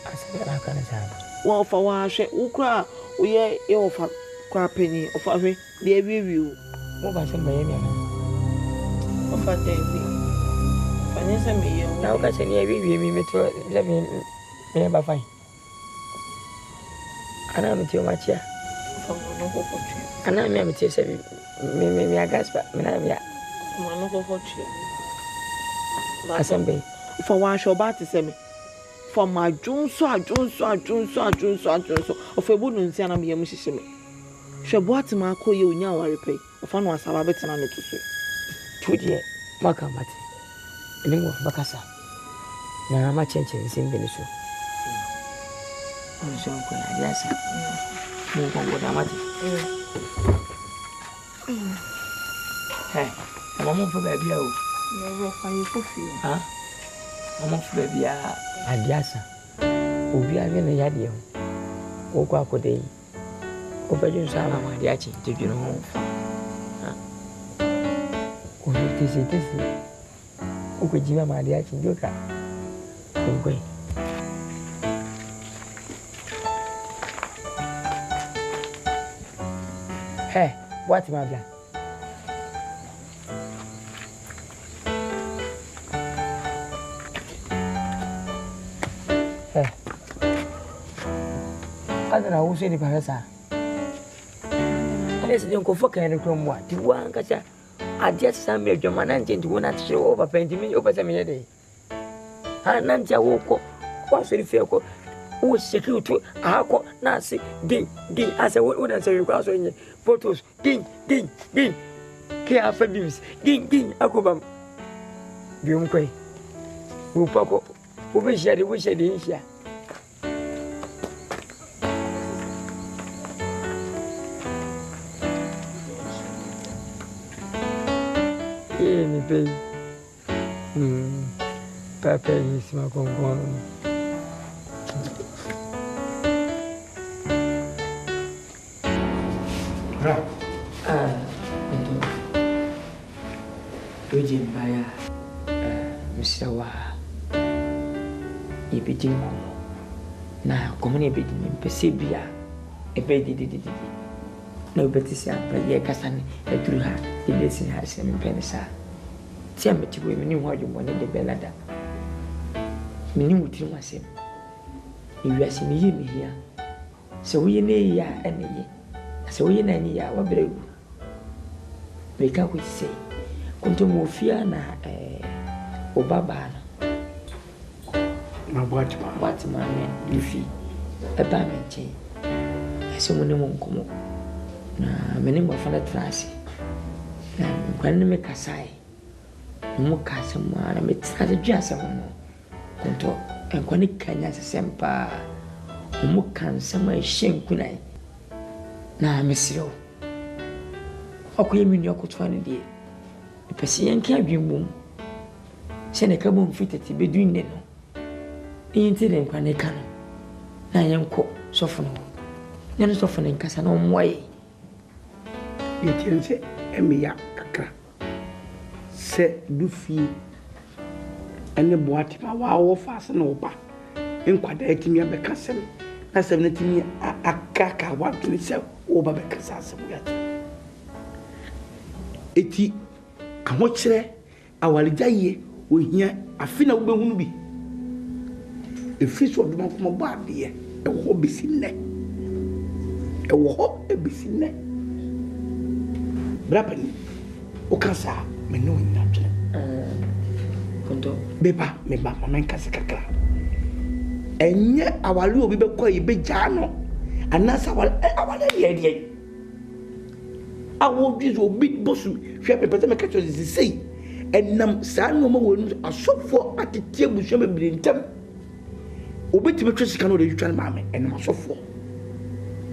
asembe na kana sana wa ofa wa hwe ukura uye e ofa kwa penny ofa hwe de ewiwi mo ba sembe ye me ofa tevi Vanessa me yo na o ka se ni ewiwi mi meto le me ba fine ana me ti o machia no ko kochi ana me ti se me agaspa me na me no ko kochi asembe for wa sho ba ti se me for ma junso of ebu no nsia na me yam hihye me hwe bo atima akoye onya aware pe ofa no asaba betena ne tuso tudie maka mate elingo bakasa na ma chenche nsimbe ni so onso ko ya yasa mo ko da mate hey mama fo ba bia o no fa yi kofi ha mama fo ba bia adiasa obi ave na yade ho ko akode o ba jun sa ma ade achi te dwene ho ha o tisi o ko jiba ma ade achi joka ko hey what ma bia Adana uso ni parasa. Ese nko foka ni kwa mwa. Ti wa nkacha adia sambe adwama na nti wona tire over pentimi over se me de. Ha na ntia wo ko kwa so rife ko. Wo security ahako na se din ase wona se kwa so nye photos din ke afa bims din akobam. Bium kwai. Wo pako wo be share insha. Mi baby. Papa is my congon. Ujin baya Mr. Wa Ibijin na komune be di mpese bia e be di na obetisi apra ye kasa ne aduru ha e desi ha se mpene sa ti ameti bo meni ho adwo ne de belada meni wutiri wasem iwiase ne ye mehia se wo ye ne ya ene ye se wo ye na ni ya wa bregu beka ko sei kunto mo fia na obaba na Batima me lufi eba me che ese mo ne mo nkomo na me ne mo fa na trase na kwan ne me kasai mo kasa mo ara me tsade dwasa mo kunto kwan ne kanya sempa mo kansa ma hyenkunai na me siro okoye mi ni okoto ne die pese yanke adwemmom se ne ka bom fitati bedun ne no inti den kwa ne kanu na yenko sofo no ne sofo ne nkasa na omwaye yetiense emiya kakra se dufi ene boati ma wa wo fase no ba enkwada etimi abeka sem na sem na timi akaka wa tuli se wo ba beka sase mu yati eti ahokyere awalijaye ohia afina wo behunu bi efiso duma kuma ba de ewo bisinne ewo ebisinne brapani o kansa me no nyatwe kondo beba meba mama nkase kakra enye awali obi be koyi be jano anasa awali ye awo bizo obi bosu hwe pepete me kacho zisei enam saa no ma wonu asofo atetie buhwe me brintam obetime twesika no de twetwa maame enam asofo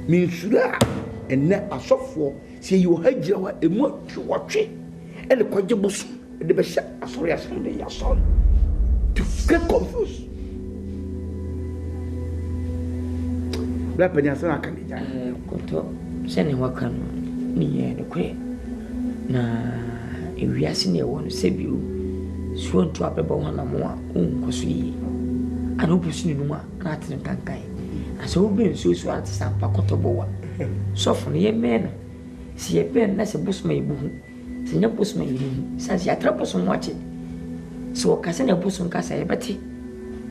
minsura enne asofo se yi ohagira wa emu atwotwe ene kwaje bosu de be sha asori asom de yason to get confused bla penya sana kan de jan koto sene wakano ni ye de kwe na ewiase ne wonu sebio so nto abeba wana mo a onkoso yi ana obusu ni numa na atin kankan ase obi nso so ati sampa kotobowa sofo ne ye mena si ye ben na se busma ibuhu se nya busma ibuhu sa si atra busu moche so kase na busu nkasa ye beti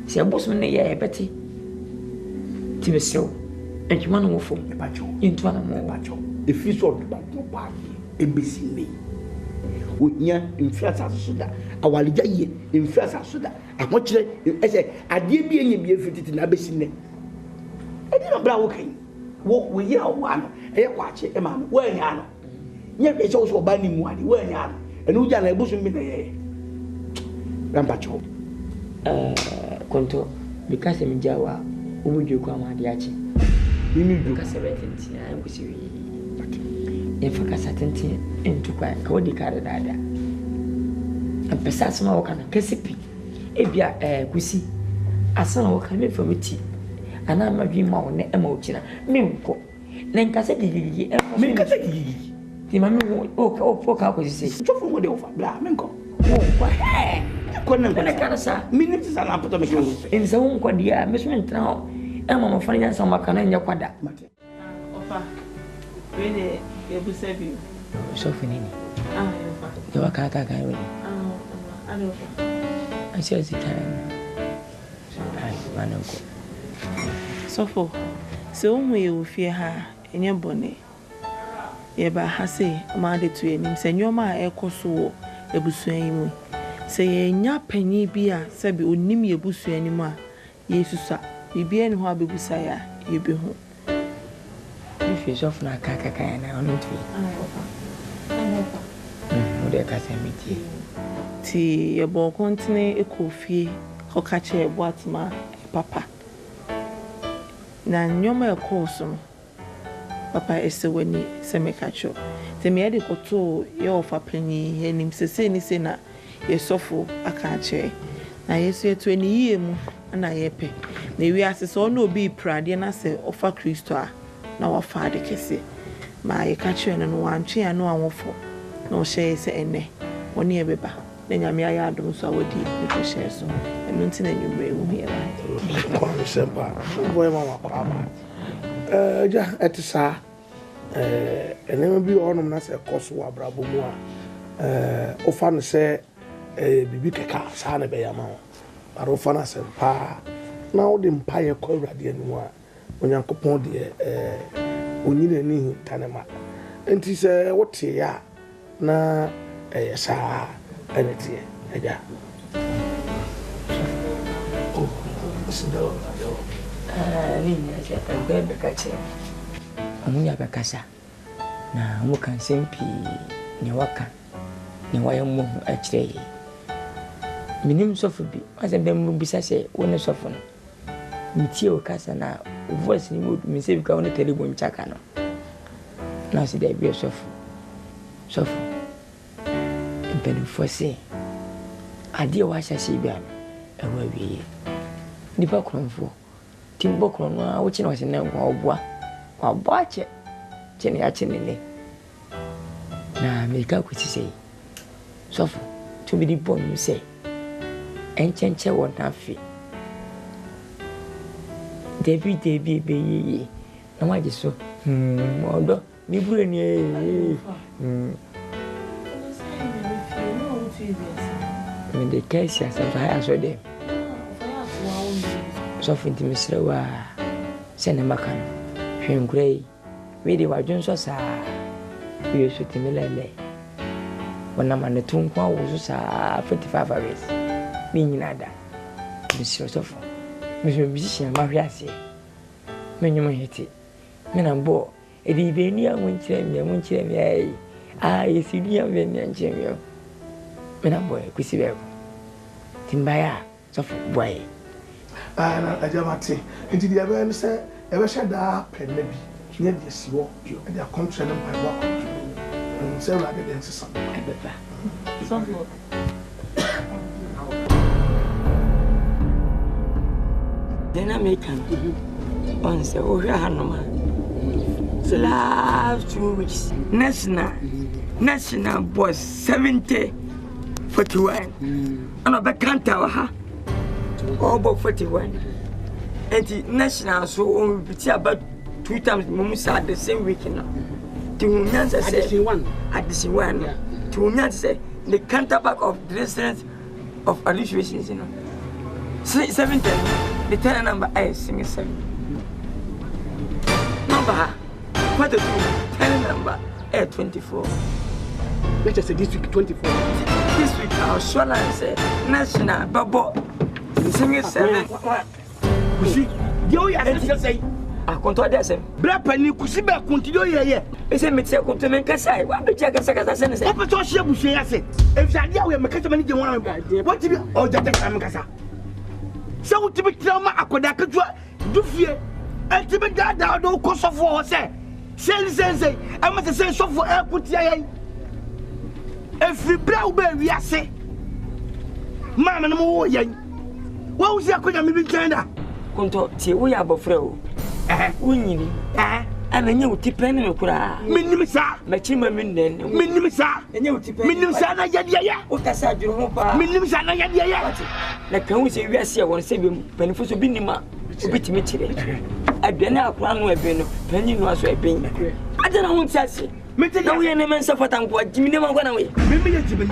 se busu ne ye beti ti mesew entuma no wofo e bacho entuma na mo bacho e fiso do ba mo ba e besini onya mfiasa soda awalija ye mfiasa soda ahokyere ese ade bi enye bi efititi na besine edi no bra wo kan wo ye awo ano eye kwache e ma wo anya ano nye be so ba ni mu ade wo anya ano enu ja na ebusu mi na ye rampacho konto because mi jawa umujwe kwa madi achi mimi ju because betenti na ngusi wi yefa kasa tenti entukwa ka wodi ka dada apesa asema wakana kesipi ebia kusi asana wakana famiti ana madwi ma wona ema okina menko na nkasa gigigi menkasa gigigi ti mami o ka ko sisi chofo mo de ofa bla menko kwa ko nan na kana sa minute sana poto me kiro enza won dia meso ntra ema mafanya nsa makana nya kwada ofa wele ebusa bi so finini ofa yo akaka kai we ofa I said the time. Ai, manoko. Sofo, se ohu ye ofie ha, enye bone. Ye ba ha se ma de to enim se nyoma a ekoso wo ebusua yi mu. Se ye nya panyi bi a se bi onim ye ebusua ni mu a Yesusa, bibia ni ho abebusa ya ye bi ho. If you soften a kaka na ono twi. Ode ka se meti. Ti ye bo kontine ekofie kokache Batima papa. Na nyoma ekoso no. Papa esewani semekacho. Te me ade koto ye ofa panyi enim sese ni se na ye sofo akache. Na Yesu eto ani yie mu na yepe. Na wi asese ono obi prade na se ofa Kristo a na wafa ade kese. Ma ye kache no wantwe ano awofo. Na o hye se ene. Oni ebeba. na nyame ayɛ adom so a wɔdi mekɔ hyɛ so ɛno nti na nwummerɛ wo biara kɔne sɛmpa boy mama papa ja ɛte saa ɛnɛma bi ɔnom na sɛ ɛkɔ so wɔ abrabɔ mu a wofa no sɛ biribi kɛka saa na ɛbɛyɛ ama wo bare wofa no asɛm paa na wode mpayɛ kɔ awurade anim a onyankopɔn deɛ onyina ani tane ma nti sɛ woteɛ a na ɛyɛ saa ɛne teɛ agya ɔmunya bɛkasa na ɔmu ka nsɛm pii ne waka ne wayɛ mmɔ ho akyerɛ yɛ menim sɔfo bi asɛ bɛ mu bisa sɛ wo ne sɔfo no metie wo kasa na voice ne mu me sɛ bi ka wo ne tɛlebɔ nkyaka no na ɔsɛ dɛ bi sɔfo mpanimfoɔ sɛ adeɛ wahyɛ hyɛ bi a no ɛwɔ awieɛ nipa korɔmfoɔ tim bɔ korɔ no a wokyi na ɔsɛ na nkwa ɔboa wabɔ akyɛ kyɛ ne yɛakye ne nɛ na mereka kɔsi sɛ sɔfo tumi de bɔ no sɛ ɛnkyɛnkyɛ wɔ n'afe dabi ɛbɛyɛyɛ na wagye so ɔdɔ ne buru ni mede ka asi asɛm so hayɛ asɔ dɛm sɔfo nti mesrɛ wo a sɛ ne maka no hwɛ nkura yi wede wadwonsɔ saa woyɛ so temi lɛlɛ wɔnam ane to nko awo so saa 45 hours ne nyina da mesrɛ sɔfo mesrɛ musician mahwɛ aseɛ menwom hete menam bɔɔ ɛde bɛni a monkyerɛ me ai yɛsi dua bɛni a nkyerɛ me menam bɔɔ kɔsi bɛɛko nti mbaeɛ a sɔfo boaeɛ na agya mate nti deɛ ɛbɛyɛ no sɛ ɛbɛhyɛ daa pɛnna bi ne deɛ si hɔ ɛde akɔntrɛ no mpaebɔ akɔntrɛ sɛ awurade deɛ nsesa ɛbɛba sɔfo deɛ na meka no ɔn sɛ wohwɛ hanom a the last 2 weeks national boss 70-41 ana ɔbɛkanta wɔ ha ɔbɔ 41 and national so on about 2 times Musa the same week now. To Munyansa said at the one to Munyansa said the counterback of the residents of administrations, 7 times the 10 number I sing 7 number what the 10 number 24. Let's just say this week 24. This week our Shola said national babo sing 7. Kusi, yo ya say. I control that same. Brapani kusi be continue ye. E say me say control men kasa. Wa be check kasa say. Opa to share bu share say. E fi ade awe me kasa mani je wona me. What be o jata kasa me kasa. Se wo tibi trauma akoda kadua dufie. E tibi dada do ko sofo ho say. Say. I must say sofo e putia ye. E fi bra wo be wiase. Mama no mo wo ye. Wo usi akonya me bi tenda. Konto tie wo ya bofre o. Wunyini. Ananya utipe ne kura. Minim sa. Machima minnen. Minim sa. Enya utipe. Minim sa na yade ya. O kasa adwuru ho pa. Minim sa na yade ya. Na kan wo se wiase ya won se bi panifo so bi nima. Obitimi kire. Aduane akwa no ebe no. Panyi no aso ebe. Adana ho ntiase. Na wo ye ne mensa fata nko agimi ne ma kwa na we. Mimi ye jimi.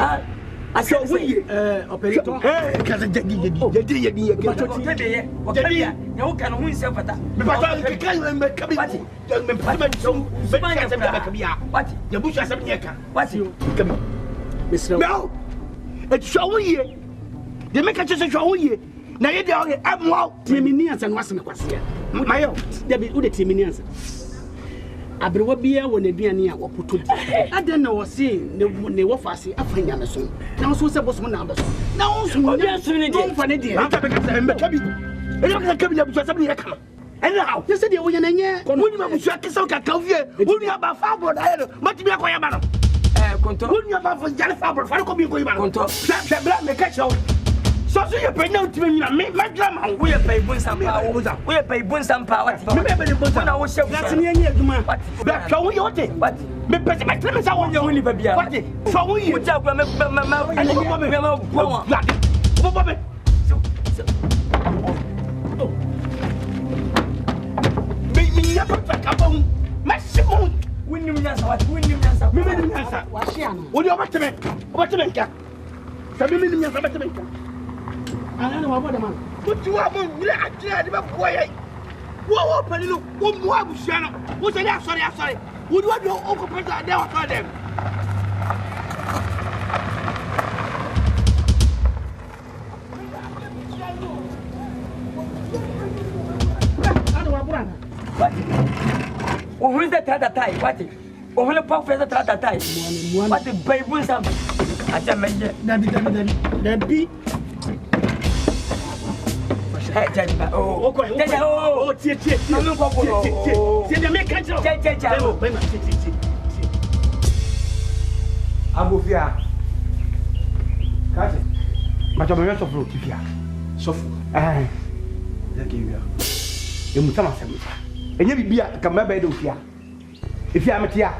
Ase wuye operator kaza jadi wakabia ya ukana hu nse fata me pata kika me kabi me pata me so be kaza me kabia wati ya busha asem ne ka wati kabi mesra no et so wuye de me ka chese so wuye na ye de o amwa timiniansa no asem kwase mayo de bi wo de timiniansa abrewa bia wɔ n'aduane a wɔpoto di adan na wɔse ne wɔfase afanya ne so na so sɛ bosom na abaso na wo so obi aso ne die fa ne die na ka be ka se me kabi e ka kabi ya busha asem ne ka ɛne haw te sɛ deɛ woyɛ na nyɛ woni ma busha kisa ka kawfie woni aba fa bro da yɛ mati bi akoya ba no konto woni aba fa jale fa bro fa ko bi ko yi ba no konto hwɛ bra me ka kyɛw so ye pe na utime nyina me drama wo ye pe ibun sampa wo ye pe ibun sampa wati me be ibun sampa na wo hye lati ne enye adwuma ba twa wo ye wote Me pese me tell me say won woni ba bia. What? So won you. Uja kwa me Me perfect abon. Maximum. Winnim nyansa. Me nyansa. Wodi obateme nka. Sabi me nyansa obateme nka. Ana na wabo de man. Wuti wa bo wure akira de ba boye. Wo pani no, wo mu abusia no. Wo se ya sorry. Wodi wa do o ko pesa de wa so dem. Who is the Tata? What? Who the puff is the Tata? What the baby some? I tell me, Debbie. Oh, Abofia. Kaje. Macho me so fro kifia. So e mu sama sem. Enye bibia ka maba e do fia. Ifia metia.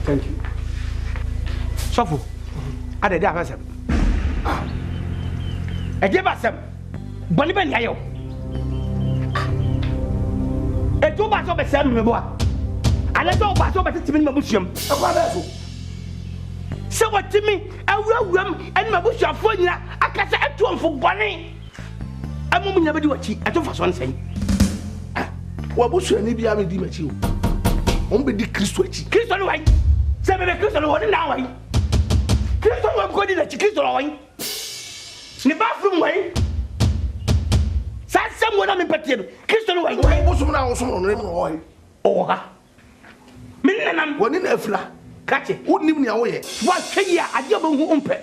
Thank you. Sofo. Ade dia basem. E dia basem. Boni ben yayo. E to ba so be sem me boa. Ale to ba so be timi me busuam. E kwa ba so. Se watimi awurawuram en me busuafo nyina akasa etuomfo boni. Amu nya bedi wachi atofa so nsen. Wa busuani bia me di machi o. On be di Kristo achi. Kristo no wai. Se be Kristo no woni na wai. Kristo no ko di na chi Kristo no wai. Ni bathroom wai. Sa sam wona me patie no. Kristo no wai. Wai busum na wosum no no wai. O ha. Min nanam woni na afla. Kache. Wonim ni awoye. Wa twia ade obanhu umpe.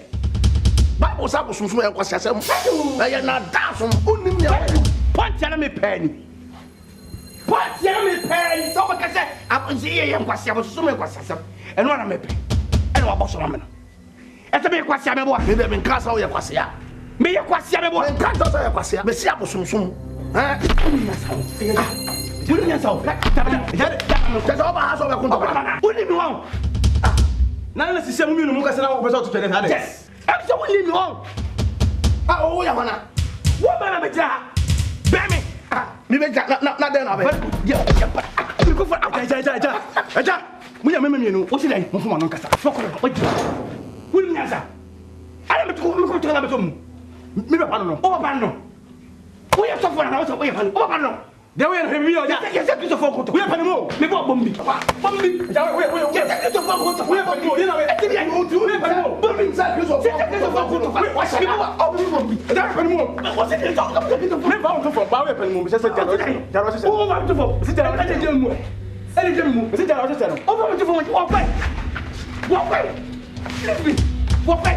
Bible sa busum so en kwasi asem. Na ye na dasom wonim ni awoye. Pontia na me pani. Pontia na me pani. So ba kase aponsi ye kwasi aboso me kwasi asem. Eno na me pe. Eno wa boso me no. Ese me kwasi me bo. Me de me nkasa wo ye kwasi ya. Me ye kwasi me bo. Me nkasa so ye kwasi ya. Me si abosum. Wouldn't you so? That's all my house over Kunta. Wouldn't you want? Now let's see me Lucas and I was to tell you. Yes. I'm so willing you want. Oh, Yamana. What man of a Bammy. Me not then of it. Yeah, you go for Aja. We are memory. What's your name? Wouldn't you answer? I am to tell them. Mirapano. Oh, we have suffered an also way of Pano. There we are here. Yes, it's a phone. We have Pano. We bought Bumbi. Bumbi. We have to phone. We have to go. We have to go. Bumbi. What's it? What's it? Never out of Bower Penmo. Just a generation. Oh, I'm to vote. Sit down. Any gym. Sit down. Just tell. Over to vote. Walk away. Walk away. Let me. Walk away.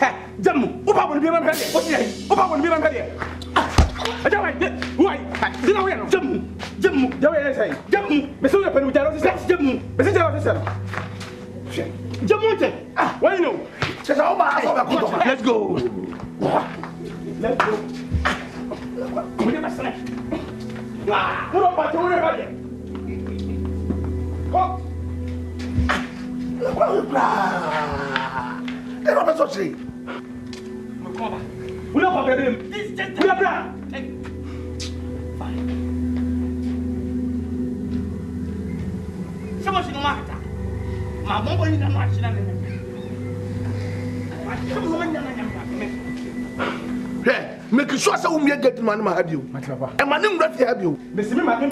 Hey. Jamu, opa woni bi man hade. Woti ay. Opa woni bi man hade. Aja wai. Wai. Dina wai no. Jamu. Jawe say. Jamu. Me so ya panu jaro say. Jamu. Me se jaro say. Jamu te. Why no? Se sa oba aso ba ko. Let's go. Let's go. Come on, masana. Wa. Puro pa te woni hade. Ko. They don't so say. We don't forget him. We are black. Fine. So much no matter. My mom is not watching them. Hey, make sure say we get money ma have you. E ma nim rafi have you. Me see me ma nim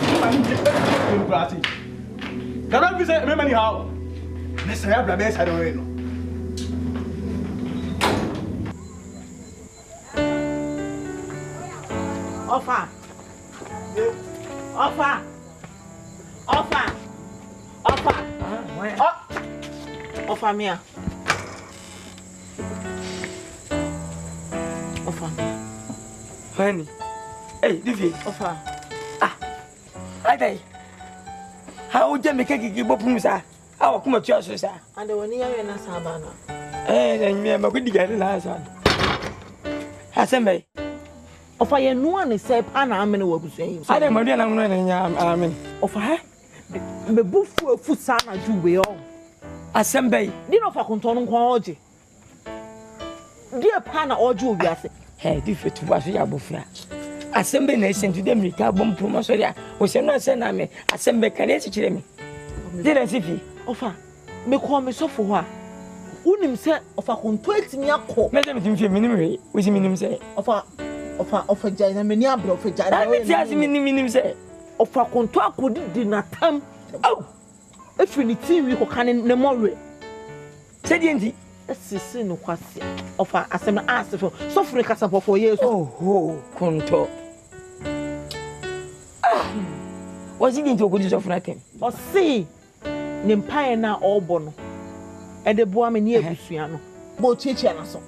party. Can I visit me money how? Me say I blame I don't know. Offer. Offer me. Offer. Honey. Hey, Divi. Offer. Ade. How would you make a gig bopum, sir? How come to us, sir? And the one year in a sabana. And me, I'm a good guy in Hazard. Hasembe. Ofa ye no an say pa na amene wa busua yi. Ade ma na no nya amen. Ofa he me bufu afu sa na juwe o. Asembei. Di no fa konto no kwa oje. Di pa na oje obi ase. Hey, di fetu ba so ya bofra. Asembei na sentu dem rika bom promo so dia. O se no se na me asembei kan e chire me. Di na sifi. Ofa me ko me sofo ho a. Unim se ofa konto etimi akọ. Me se me timfie minim we. We si minim se. Ofa jai na meni abro ofa jai. Na me ti asi minim se. Ofa konto akodi di na tam. Oh. Efiri ni TV ko kan ne more. Se di enti. Esisi no kwase. Ofa asem na asefo. Sofre kasa for years. Oh, konto. What's he going to go to Sofra kem? O see. Ne mpae na obo no. E de boa me ni ebusua no. Bo chichi na so.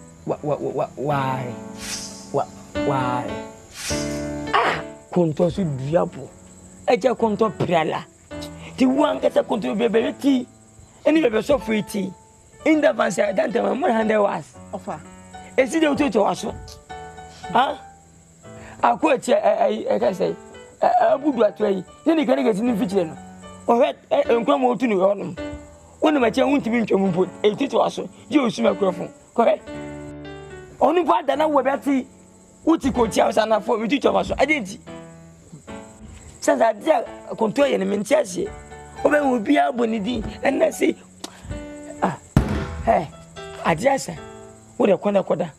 Why? Konto su diabo. Eja konto priala. Ti wan kasa konto bebe ti. Eni bebe so free ti. In the van say dan tema mo hande was. Ofa. Esi de uto waso. Ha? Akwa che ka say. Abudu atwai. Ni kan ga sinin fichire no. Ohwet enkwa mo otu ni honum. Woni ma che wuntimi ntwam mpo. Etito waso. Je osuma krofon. Correct. Oni pa dana wo beti. Uti ko tia sana fo mi tutu waso. Adenti. Sasa dia konto ye ne mentiasie. Obe wo bia bonidi enna say hey, adiasa. Wo de kwana koda.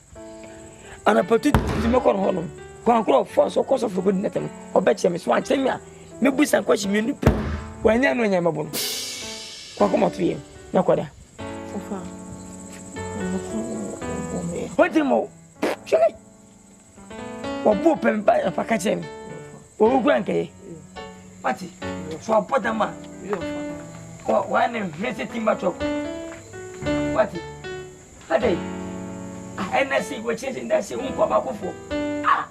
Ana patu ti me kon hono. Kwa kro fo so koso fo bodi netem. Obeche me so anche me a. Me busan kwashi me nupu. Wanya no nya mabon. Kwa ko motu ye. Na koda. Ofa. What mo? Shey. Wo bu pemba fa ka chem. Wo granke. Pati. So apota ma. Wa ne mese timba chok. What? Ade. NSC we chasing that say unko bakofo. Ah.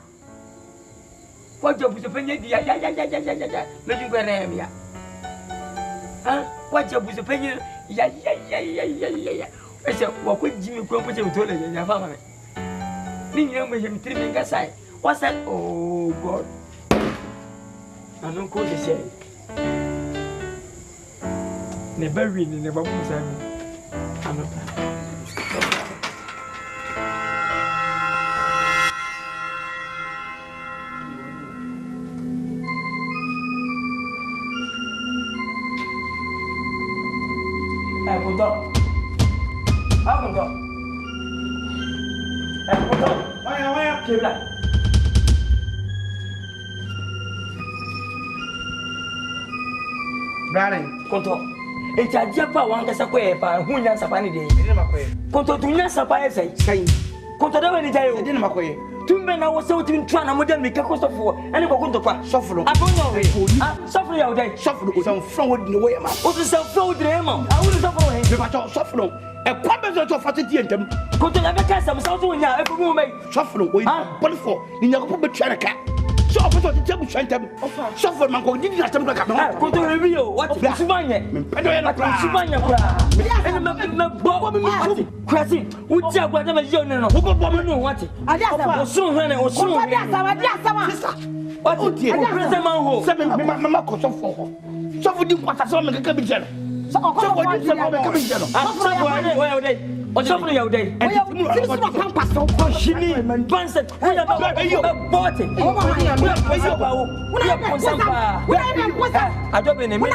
What job is penye dia ya. Me ju gere me ya. Ah, what job is penye ya. Ese wa ko jimi ko po che utole ya fa ma me. Ni nyam me jemi tri me ngasai. What's that? Oh God. I don't call this say. Never win, never lose. I'm not. Brother, Konto. Eja jepa wankasa ko e pa hunya sapa ni de. ede makoye. Konto tunya sapa e sai. Konto da we ni jayo. Ede makoye. Tumbe na wo se wo timi twa na mo dem mika ko sofo. Ene ko konto pa. Sofro. Abonyo we. Ah, sofro ya udai. Sofro ko san fron wo di no we ma. O se san fro udre ma. A wo sofro he. Me ba to sofro. E kwa be so to fatiti entam. Konto ya be ka sam sa wo nya e fu mu mai. Sofro o yi bol fo. Ni nya ko be twa na ka. So opeto ti tebu shantam. Sofro man ko didi na tam ka me. Konto rebi yo. What sumanye? Me pedo ya na pra. Sumanye pra. Ene me bo me mi. Kwasi, uti agwa da me yo ne no. Wo bo me no what? Ade asama. O sun hwe ne o sun. Ade asama. Sister. What? Otie. President man ho. Se me mama ko sofro ho. Sofro di kwata so me kaka bi jeno. Sofro di se me kaka bi jeno. Sofro ya we odai. O sofro ya odai. Sisi ma pampa so. O shini banse. We ya ba bote. We ya ba wo. We ya konsampa. Adobe ne me.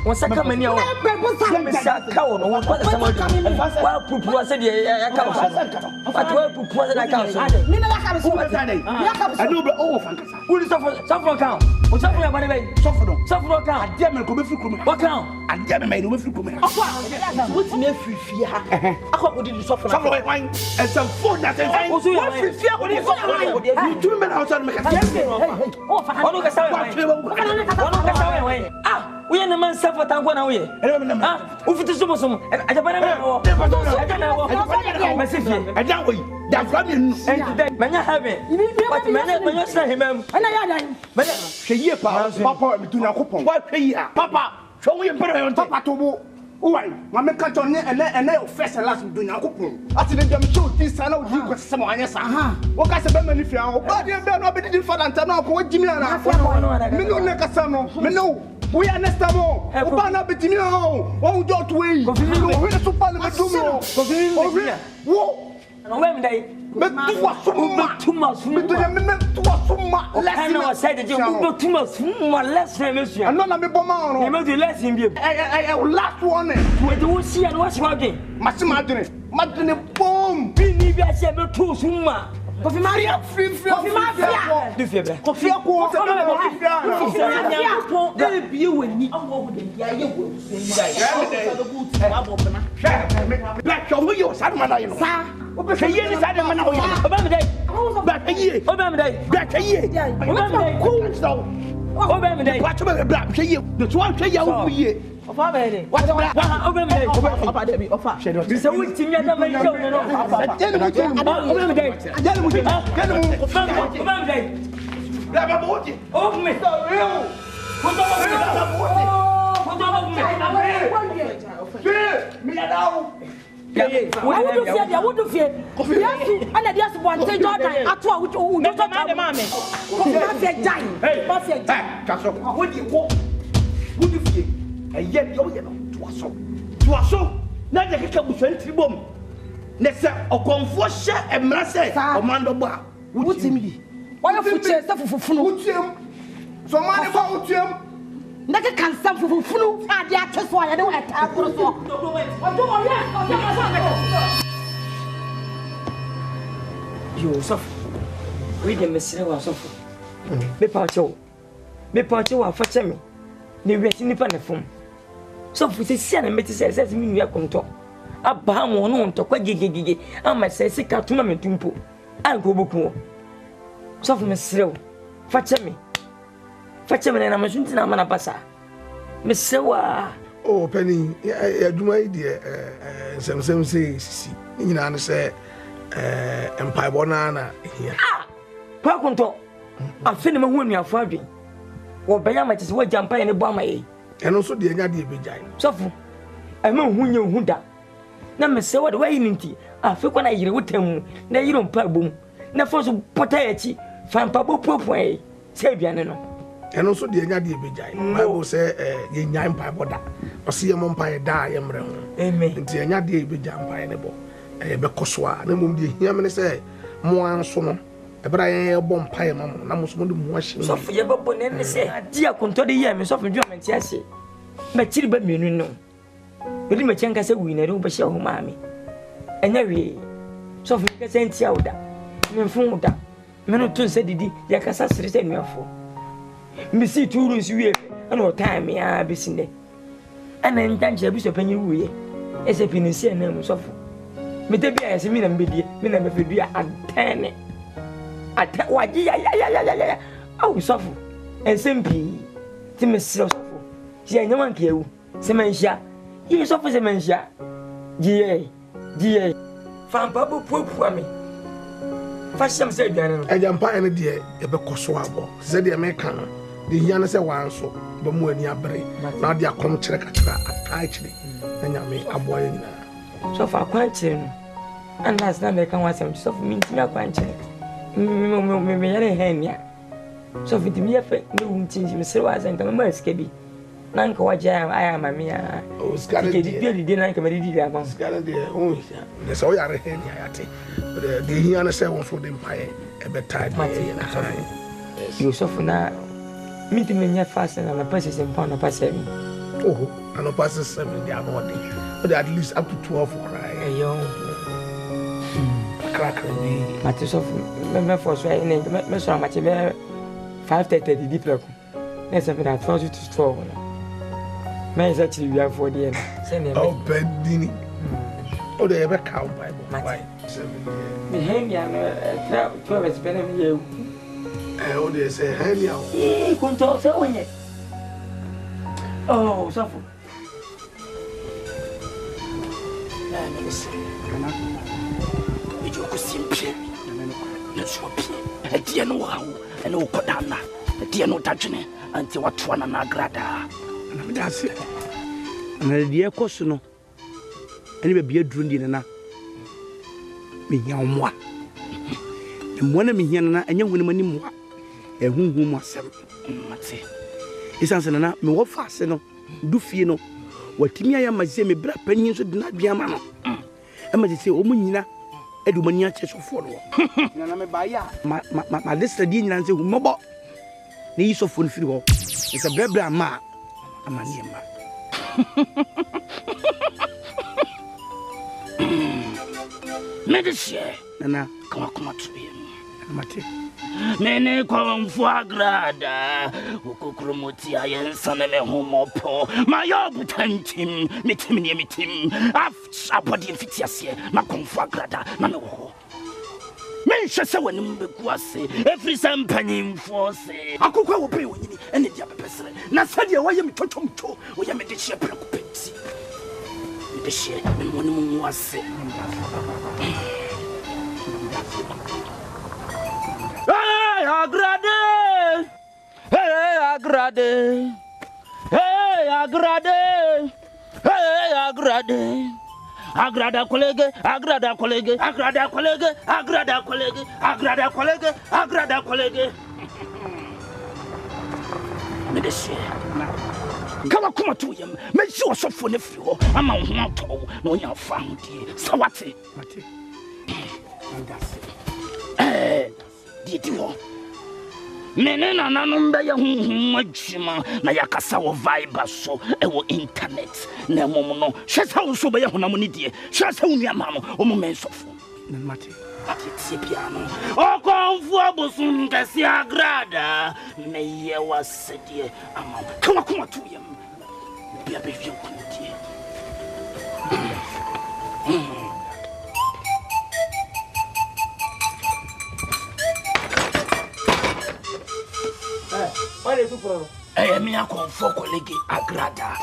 Won saka mani o. Me saka o no won kwata sama do. Wa pupu ase de ya ka so. Atwa pupu ase na ka so. Ni na ka so. Ya ka so. Anu be o fankasa. Uri sofro kan. O sofro ya ba ne be. Sofro kan. Ade me ko be fi krum. Wa kan. Ade me no be fi krum. Ofa. What me free ha. Akọ odi sofo na. Sofro wine. And some food that is fine. O so ya. Fi odi sofro wine. You two men outside me ka. Oh, fa. Ono ka sawe. Ono ka sawe. Ah, we na man safo tango na we. Ah, o fitu sumo sumo. Ajabana me wo. Ajabana wo. Mesifie. Adan we. Da from you. Manya have. But manya sa himam. Ana ya dan. Hwe yie pa. Papa me tu na kopon. Wa hwe yi a. Papa. Hwe wo ye mpere yon. Papa to bo. Why? Mama catch on and then first and last doing a couple. I said, I'm sure this son of you was someone. Yes, what can I say? If you are, but you're not being for Antano, what Jimmy and I know, like a son, no. We understand more. Obana betimi o. Won jo to we. We so parliament do mo. Wo. No we me me tu wa summa. Let's know said the you too much. Let's say I know na me boma no. You me do less in bi. I last one. We do see and what's working. Masima adwene boom. Bi ni bi a say me too summa. Kofi Maria free. Kofi Mafia. Du fie bre. Kofi ko se ko e bi wani awo de ya ye wo Black show you sad man you know. Sa. Obe ye ni sad man you know. Oba me dey. Black ye. Oba me dey. Black ye. Oba me dey. Oba me dey. Watch me black ye. The two am ye wo ye. Ofa be dey. Watch me. Oba me dey. ofa de bi ofa Bi se wo timi ada me show no. Oba me dey. Oba me dey. Black boy. Oh me. What do fear? And I just want to say, Jordan, I told you, don't talk about mommy. What do you want? Would you fear? And yet you're to us so. Now you can come to bomb. Next, a comfort and master, Commando Bar. What's in me? Why are you stuff for food? So, man, about him. Naka can stand for food. I dare just why I don't have time for You suffer. Read the message was suffer. Me pacho wa fache me. Ne wiase nipa na fom. So for say see na meti say me nua konto. Aba mo no ntokwa gegegege. Ama say sika tuma me tumpo. An ko boku. So for me serew. Fache me na me sunti na mana pasa. Me sewa. Oh Penny, adwuma yi de sem say sisi. Nyina na say empire bona na hia. Pa konto. Afeni me hu anuafo adwen. Wo benya ma tese wo jampa ne bo amaye. Eno so de anya de ebejai. Sofo. Ema hu nya hu da. Na me sewa de wayi nti. Afi kwa na yire wotam. Na yire mpa bom. Na fo so pota yachi. Fampa bo popoe. Se aduane no. Eno so de anya de ebejai. Bible say ye nya mpa boda. Ose ye mo mpa da ye mre ho. Amen. Nti anya de ebejai mpa ne bo. Be koso a na mum de hia me ne say mo anso no. Ebra ye bo mpa ye mamo na mo so mo de mo ahye. Sofo ye babo ne ne say adi akonto de ye me sofo dwa menti ase. Ma chiri ba mienu no. Odi ma chenka se wi na ru ba hye ho maami. Enya wi. Sofo ke se ntia oda. Me mfu oda. Me no tun se didi ya kasa sere se nuafo. Me si turu nsi wi ana o time ya besinde. Ana ntanje bi so panyi wuye. Ese pinisi na mu sofo. Me te bia ese mi na mbedie, mi na mefedua atene. Ate waji ya. Awu sofo. Ensempi. Ti me sero sofo. Si anyama nke ewu. Se manhia. Yi sofo se manhia. Jiye. Fampa bo puapua me. Fashion say aduane no. Ejampa ene de e be koso abo. Se de me kan no. De hia na se wanso ba mu ani abre. Na de akom kire kakra atai kire. Na nyame aboye nyina. So for quantity no. And last time they can want some so for me to me quantity. Me yare henia. So for me afa no unti me se wa san kama eskebi. Na nka waja aya mami ya. O skale di na nka me di abon. Skale de o hia. De so yare henia yate. De hia na se won so de mpae e be tie na so. You so for na me to me fast na pass 7 pound na pass 7. Oh, and pass 7 they are not. But at least up to 12 right. Yo. Cracker me. Mate so me for so me so mate be 5:30 di plek. Na se be that 12 to 12. Me is actually we are for the end. Oh, bedini. Oh, they ever count Bible. Why? Me hang ya 12 is better me you. Oh, they say hang ya. Kunto se onye. Oh, suffer. You could simply let's hope a dear no how and no kodana, a dear no touching until what one and a grada. That's it. na de ekoso no ene be bia duru ndi na me nya omwa mo na me hia na enya hunu mani moa ehunhu mo asem mate isanse na me wo fa ase no du fie no watimi aya mazie me bra panyin so de na aduama no e ma se o mu nyina edu mani a chesofo no na me ba ya ma destra di nyina nse hu mobo ne yisofo no firi ho se brebra ma amani ma Medicine nana kuma tuye mate nene kwa mfuagrada ukukrumuti ayensane me homopo mayo butantim mitim apodi fitiasie makomfuagrada na me wo men hwese wanim bekuase every sampany force akokwa wo pe wonyini ene dia bepesere na sade wo yem twotwomtwo wo yem de hye prekopeti de hye me monim wase Agrade, hey agrade, hey agrade, hey agrade, agrada collègue, agrada collègue, agrada collègue, agrada collègue, agrada collègue, agrada collègue. Monsieur, kama kuma tuyem, mais je suis fou ne frio, ama on to, no nya fam die, sawate, mate. Didi wo menena nanomba ya hunhum adwuma na yakasa wo vibe so e wo internet na mom no hwesa wo so be ya honam ne die hwesa wo nuama no o mo mensofo na mate ati piano o konfu abosun kase agrada me ye wasedie ama kuma tuyem bia be vie ko die What is it for? Me a confo colleague agrada.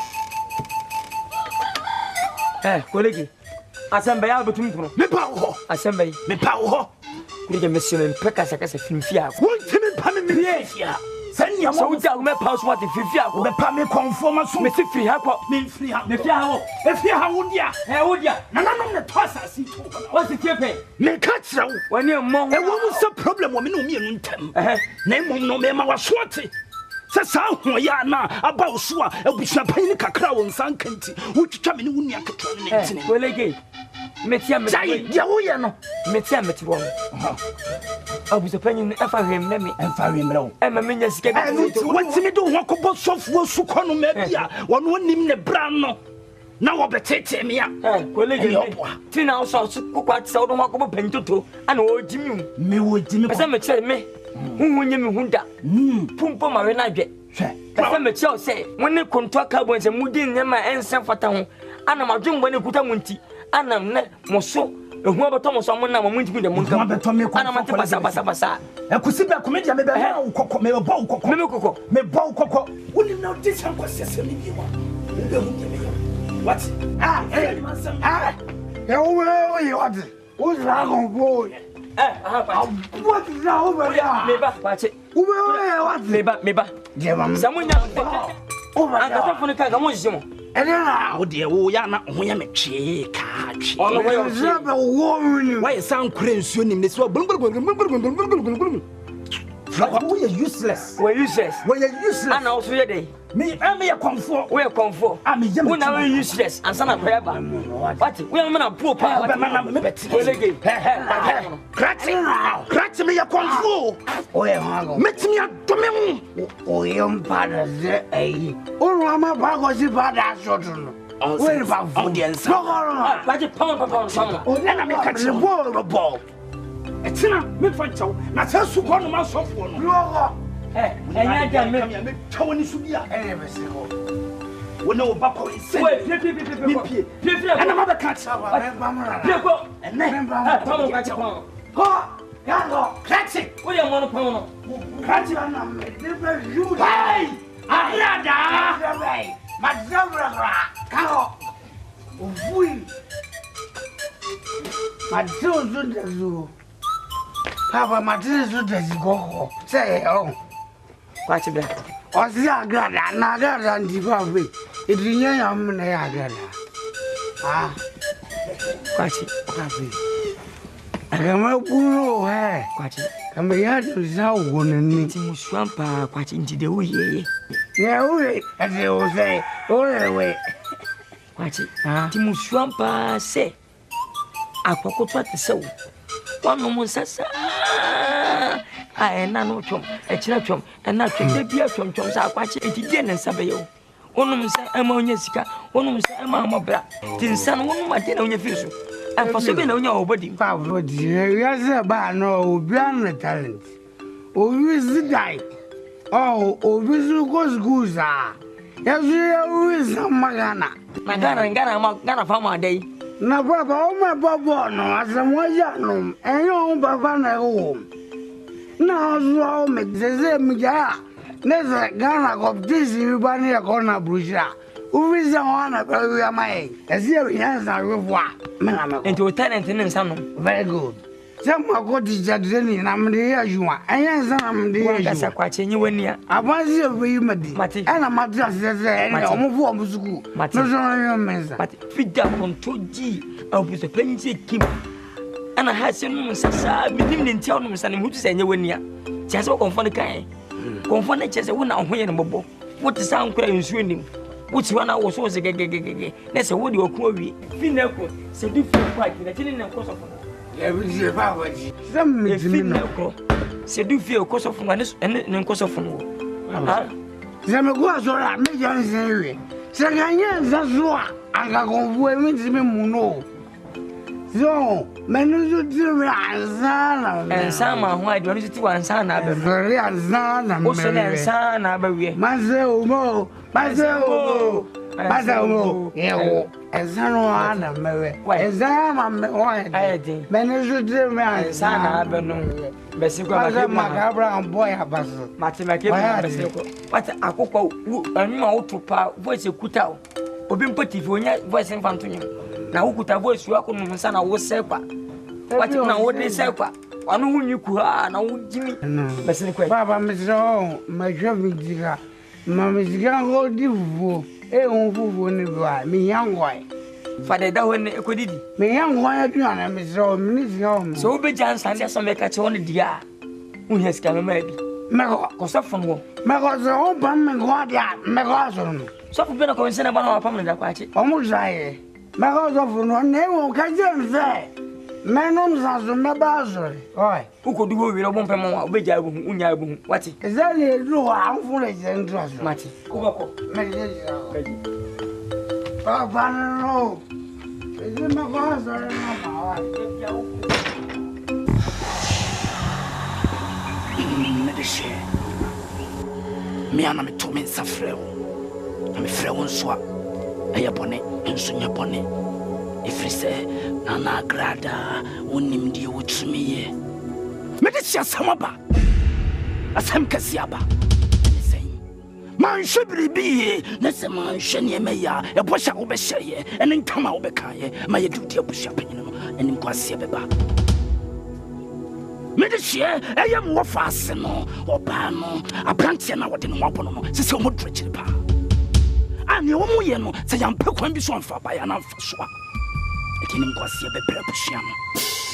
Colleague. Assemble ya betum pro. Me pa wo. Assemble. Me pa wo. Colleague monsieur me peka saka se filmfia. Won timi pa me fia. Sanya mo. So we tell me pass what the filmfia. Me pa me confo ma so. Me si fi ha ko. Me free ha. Me fia ha wo. E fia ha wo dia. Wo dia. Na nanom ne tosa si to. What's the kepe? Me ka kira wo. Wani mo. E wo mu se problem wo me no me enu ntam. Na mom no me ma wa soate. Sasa ho ya na aba wo so a abusua pan ni kakra wo nsan kanti wotwitwa me ne wunua ketwa ne ntine colleague metia jai dia wo ye no metia wo abusua pan ni afa hwem na me emfa hwem ra wo ma menya sika bi wotimi do ho akobɔ sɔfo su kɔ no ma bia wɔno nim ne bra no na wo betete me ya colleague tina wo so kokwa tse wo do ho akobɔ pantoto ana wo jimi me wo jimi pesa me kire me hunye me hunda pumpo ma we na dwe pesa me kire se woni konto carbon se mudi nyama ense fata ho ana madwumbo ne kuta munti ana ne moso ehu abeto moso mo na mo munti de munka ana mate basa ekusi be komedia me be ha ukoko me bo ukoko me bo ukoko woni na odi san kwasese me bi wa be hu me what ya wo ye what wo ra go bo what is that over there? Meba, pache. What? Meba. Samunya. Over there. Anga tafuni kaga mo jimo. Ena o de wo ya na ho ya me twe ka twe. Ono wo zabe wo ni. Why san kure nsuo nim ne so we are useless. We useless. Ana also ye dey. Me ya konfo. We konfo. Me yem. We na we useless. Ansa na forever. What? We am na pro pa. Me beti. Colleague. Kratch me ya konfo. O ye hango. Metimi adome ho. O ye mpada ze ei. O no ama ba go si pada shot no. We ba fu. Audience. Pache pound. O na me catch the ball. Etina me fanchaw na se su ko no ma sofo no Logo. Enya ja me tawani su bia Be se ko. wona wo bakọ ise pie ana ma be catch pie ko ene pound catch pound ho yango catch we am one pound catch na me de be you. hey agrada Madabra. Kao. Ovui. Madzonzo ndazo. Papa madzonzo ndazigogo. Say oh. Kwachi bla. Osi agrada na agrada ndibawe. Idrinya ya mna ya gada. Kwachi. Agama puno he. Kwachi. Kama ya tuza wonani. Ti muswampa kwachi ntide uye. Ya uye ase ose. Orewe. Kwachi. Ti muswampa se. Akwakotwa tesewo. Wano musasa. Ena no twom. Echira twom. Ena twom de bia twom sa kwachi entide ne nsabe yo. Onum se ema onya sika. Onum se ema amobra. Ti nsa no onum ade na onya fisu. Afaso be na onya obodi. Pa bodi. Ya se ba no obi an talent. Obi zidai. Oh, obi zu go school za. Ya zu ya wi samagana. Na Ghana fama dai. Na baba o ma babo no asamoja no. Enyo baba na wo. Na zu o me zeze mi ja. Neza Ghana competition bi bani ya kona brusha. Uviza wana kwa ya mai. Ezia yanza rufwa. Mena me. Enti o talent ne nsa no. Very good. Sama ko ti jadeni na mde ya juwa. Enyanza na mde ya juwa. Kasa kwache nyi wania. Abanzi obi madi. Mati. Ana mati asese ene omufu omusuku. Mati. No so yo menza. Mati fida kontoji abuso penji kim. Ana hase no nsasa bidim ne ntia no nsa ne hutu se nye wania. Ti ase ko konfone kan. Konfone chese wo na hoye ne bobo. Wo ti sa nkura nsuo nim. Uti wana wo so gegegege na se wo de oku awie finako se du fi kwa ki na tini na kosofo ya bi je fa baji sam mi finako se du fi okosofo na ne nkosofo no ha zame go azora me jan senwe se ganye zazoa anga konvu mi timi muno zo menu zo timi azana ensama ho ade wonu ti wansana abe zori azana me o se ensana abe maze umo Bazao, eu, ezano ana mewe. Ezama me oede. Menezu de me sana abeno. Besi kwa makabra amboy abaso. Matemake besi kwa. What akokwa anuma otupa voice kuta. Obi mpoti onya voice mfantonyo. Na ukuta voice wako no sana wo sekwa. What na wo de sekwa. Anu hunyi ku ha na wo jimi. Besi kwa. Baba mzo majwa bidiga. Mama zigango divu fufu ni bwa mi yangwai fade da woni ekodidi mi yangwai aduana mi so mi zigango so be jansan dia so me ka che woni dia unya sika me ma bi meko ko so fon wo meko so o ban me go dia meko so no so fu be na ko nsena ba na pam na kwa chi o mu zaye meko so fu no ne wo ka jense menom zazo me ba so oi uko duwo wi ro bon pem wa obeja abu unya abu wati ezali edu wa amfu le jendro so mati ubako me je Papa no. Ese me va so na ba. Medeshe. Me ana me to me safreo. Na me freo nso a. Eya bone, nso nya bone. Efrise na na agrada wonim die wotumiye. Medeshe asamaba. Asam kasiaba. Man shibri na se man shanye meya e bosha wo be hyeye ene ntama wo be kaye ma ye dudi abusha panyin no ene nkwase be ba me de hye eye mo fa ase no oba no abrantie na wode no wabono no se se mo drekire pa ani wo mo ye no se yampe kwan bi so amfa ba ya na amfa so a ene nkwase be pre abusha no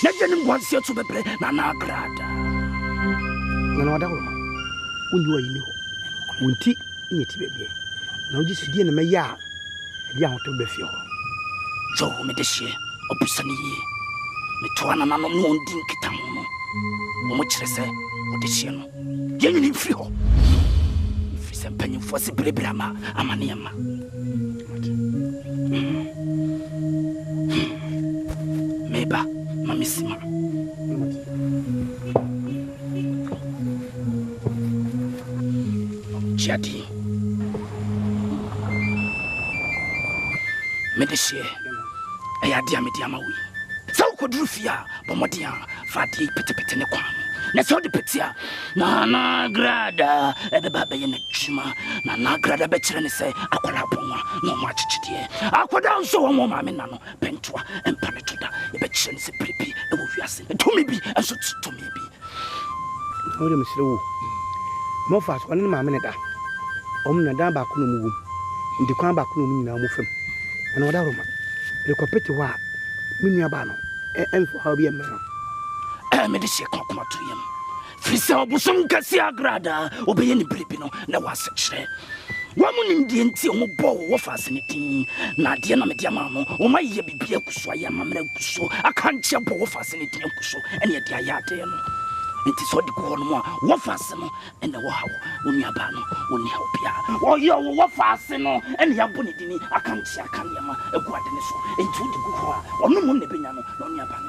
na je ne nkwase to be pre na na agrada na wada ko unyi wa yini ho wonti nyeti bebie na oji sidie na meya dia hoto be fie ho jo me de hye opusani ye me to ana na no no ndi nkita mo no mo kire se o de hye no ye nyini fie ho fie se mpanyimfo se brebra ma amane ama meba mamisima jadi medeshe aya dia media mawi sa ukodru fia bomodia fadi petepete ne kwa na so de petia na grada ebeba be na twuma na grada be kire ne se akwara bonwa no ma chichidie akwada nso wo ma me na no pentoa empane toda e be kire ne se prepi e wo wiase tumi bi enso tumi bi o de misire wo mo fa so ne ma me ne da omna dan ba ko no mu ndi kwan ba ko mu nyina mu fam ana wada roma e ko pete wa me nua ba no enfo ha bi emma me de se ko kuma to yam frisa obusom kasi agrada obeye ni bribi no na wase kire wamu ni ndie nti o mo bo wo fase ne tin na de na me de ama no o ma ye bibia kuso ya mamra kuso aka nche bo wo fase ne tin kuso ene de ayade no nti so de ko no mo wo fase no ene wo hawo wo nua ba no wo ni hawo bia wo ye wo fase no ene ya bo ne dini aka nche aka ne ma egu ade ne so nti wo de ko ho a ono mo ne benya no na nua ba ne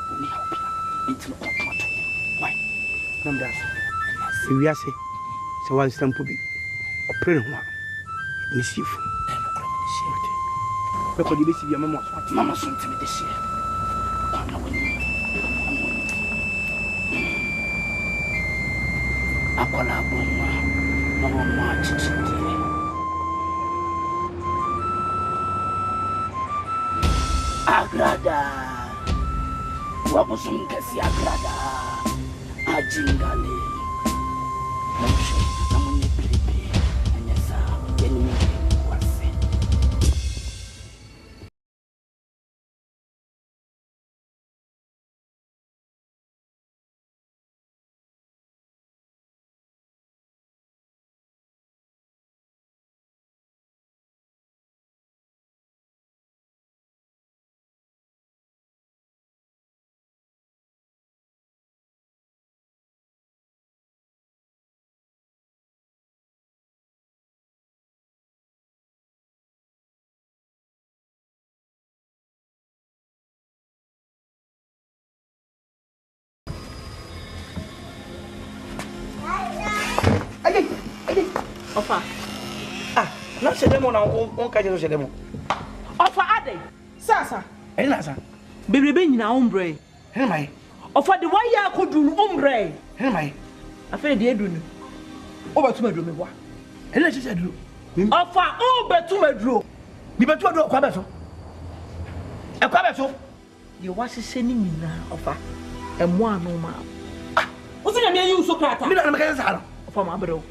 wo ni hawo bia nti no ko to why namdas wiase se wan stampo bi opre ho ni sifu be ko di be si bi mama so ntimi de sie ana woni akola bomma mama chichiti agrada wabusum kasi agrada ajingale Moshe namune pripe anyasa yeni kwase Ofa. Na se demo na on ka je so se demo. Ofa ade. Sasa. Na sa. Bebrebe nyina ombre. He mai. Ofa de waya akodu no ombre. He mai. Afa de edu no. Obetu maduro me wa. Na se se duro. Ofa obetu maduro. Bi betu aduro kwa beso. E kwa beso. Ye wa sese ni nyina ofa. Emo anu ma. O se na me yi uso krata. Mi na me ka sa. Ofa ma abro.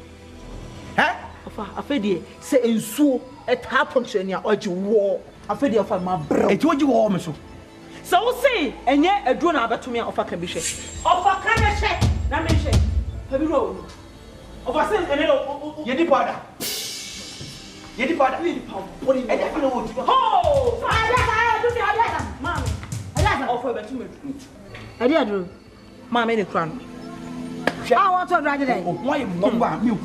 Ofa afedie se ensuo eta function ya oji wo afedie ofa ma bro eti oji wo me so so say enye aduro na abetumi ofa ka bi hwe ofa ka na hwe na me hwe fa bi ro ofa se ene lo ye di pada ye di pada body e da feel wo di ho ada do ada mama ada ofa betumi ada aduro mama ne kran I want to drag it in. Why you number me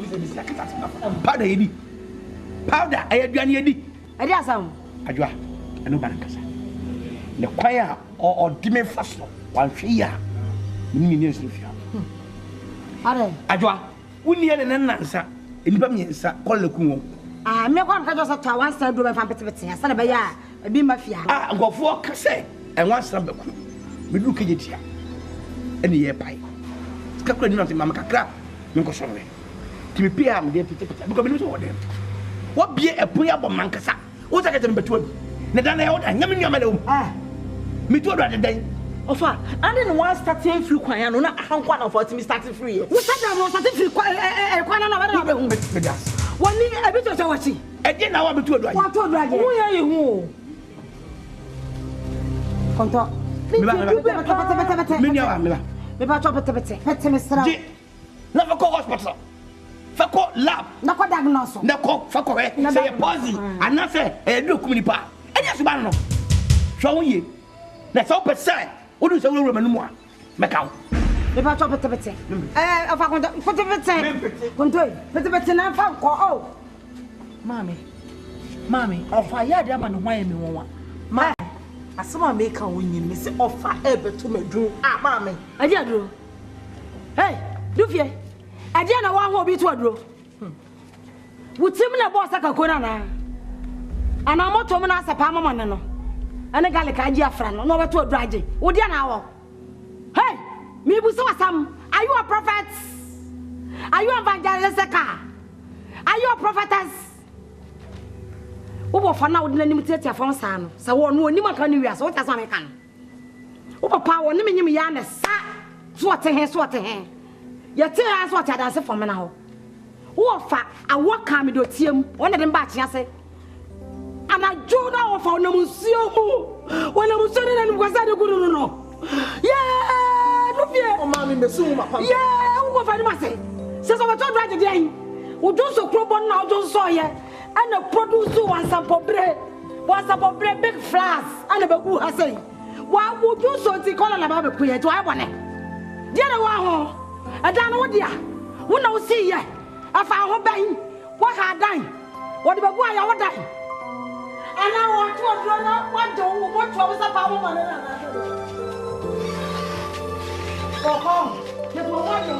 say this like that. Powder yedi. Powder ayaduane yedi. Ade asam. Adwa. Eno bankasa. Ne kwaya o dime faso. Wan hwe ya. Ni ni nsu fia. Ade. Adwa. Wuni ye ne nansa. Enipa miensa kolle ku won. Me kwam ka just to one side do be fan pete ya. Sa na be ya. Ebi mafia. Ngofo ka se. Enwan sram beku. Me du kejetia. Ene ye pai. Kakra ni na mama kakra me ko sɔre ti me pia me de pete because me so wode wo bie epon ya bɔ mankasa wo sa kete me betu abi na dan na wo da nyame nyama da wo me tu do dan ofa ande no one starting free kwan ya no na ahankwa na for me starting free wo sa da no starting free kwan na ba da me das woni ebi to so wachi e je na wa betu do ayi wa to do ayi wo ya ye hu konto me nya wa me la me ba chop pete me sra je na fa ko hospital fa ko lab na ko diagnose na ko fa ko say poison ana say e do kumini pa e nya so ba no so won ye na so percent o do so wo manu a me ka me ba chop pete afa konto pete na fa ko o mami ofa ya de ama no hwan me won wa ma asema me ka wonyin me se ofa ebeto madun mami ade aduro hey dufie ade na wa ho bi to aduro wutim na boss aka kona na ana moto mu na asepa mama ne no ane galika agi afra no no beto aduro age wo dia na wo hey me bu so wasam are you a prophet are you evangelist are you a prophetess wo bofa na wo de nanim tiatia fon sa no sa wo no onim aka no wiase wo ta sa me kan wo papa wo ne menyim ya na sa so ote he ye te ya so ote adanse fo me na ho wofa awo ka me do tiem wona de mba chia se ana jona wofa wona musio wona musio na ngwaza de guru no yeah no fie o ma mi mesu ma pam yeah wo fa ni ma se se so to dra de den wo jo so krobon na wo jo so ye ana produce one sample bre big flash ana be ku ha sei wa wo jo so ti kola la ba be ku ye to ai bone dia na wa ho ada na wo dia wo na wo si ye afa ho ban wo ha dan wo de be ku aya wo dan ana wo to dro na wo do wo to sa pa mo ma na na ko ke to wa yo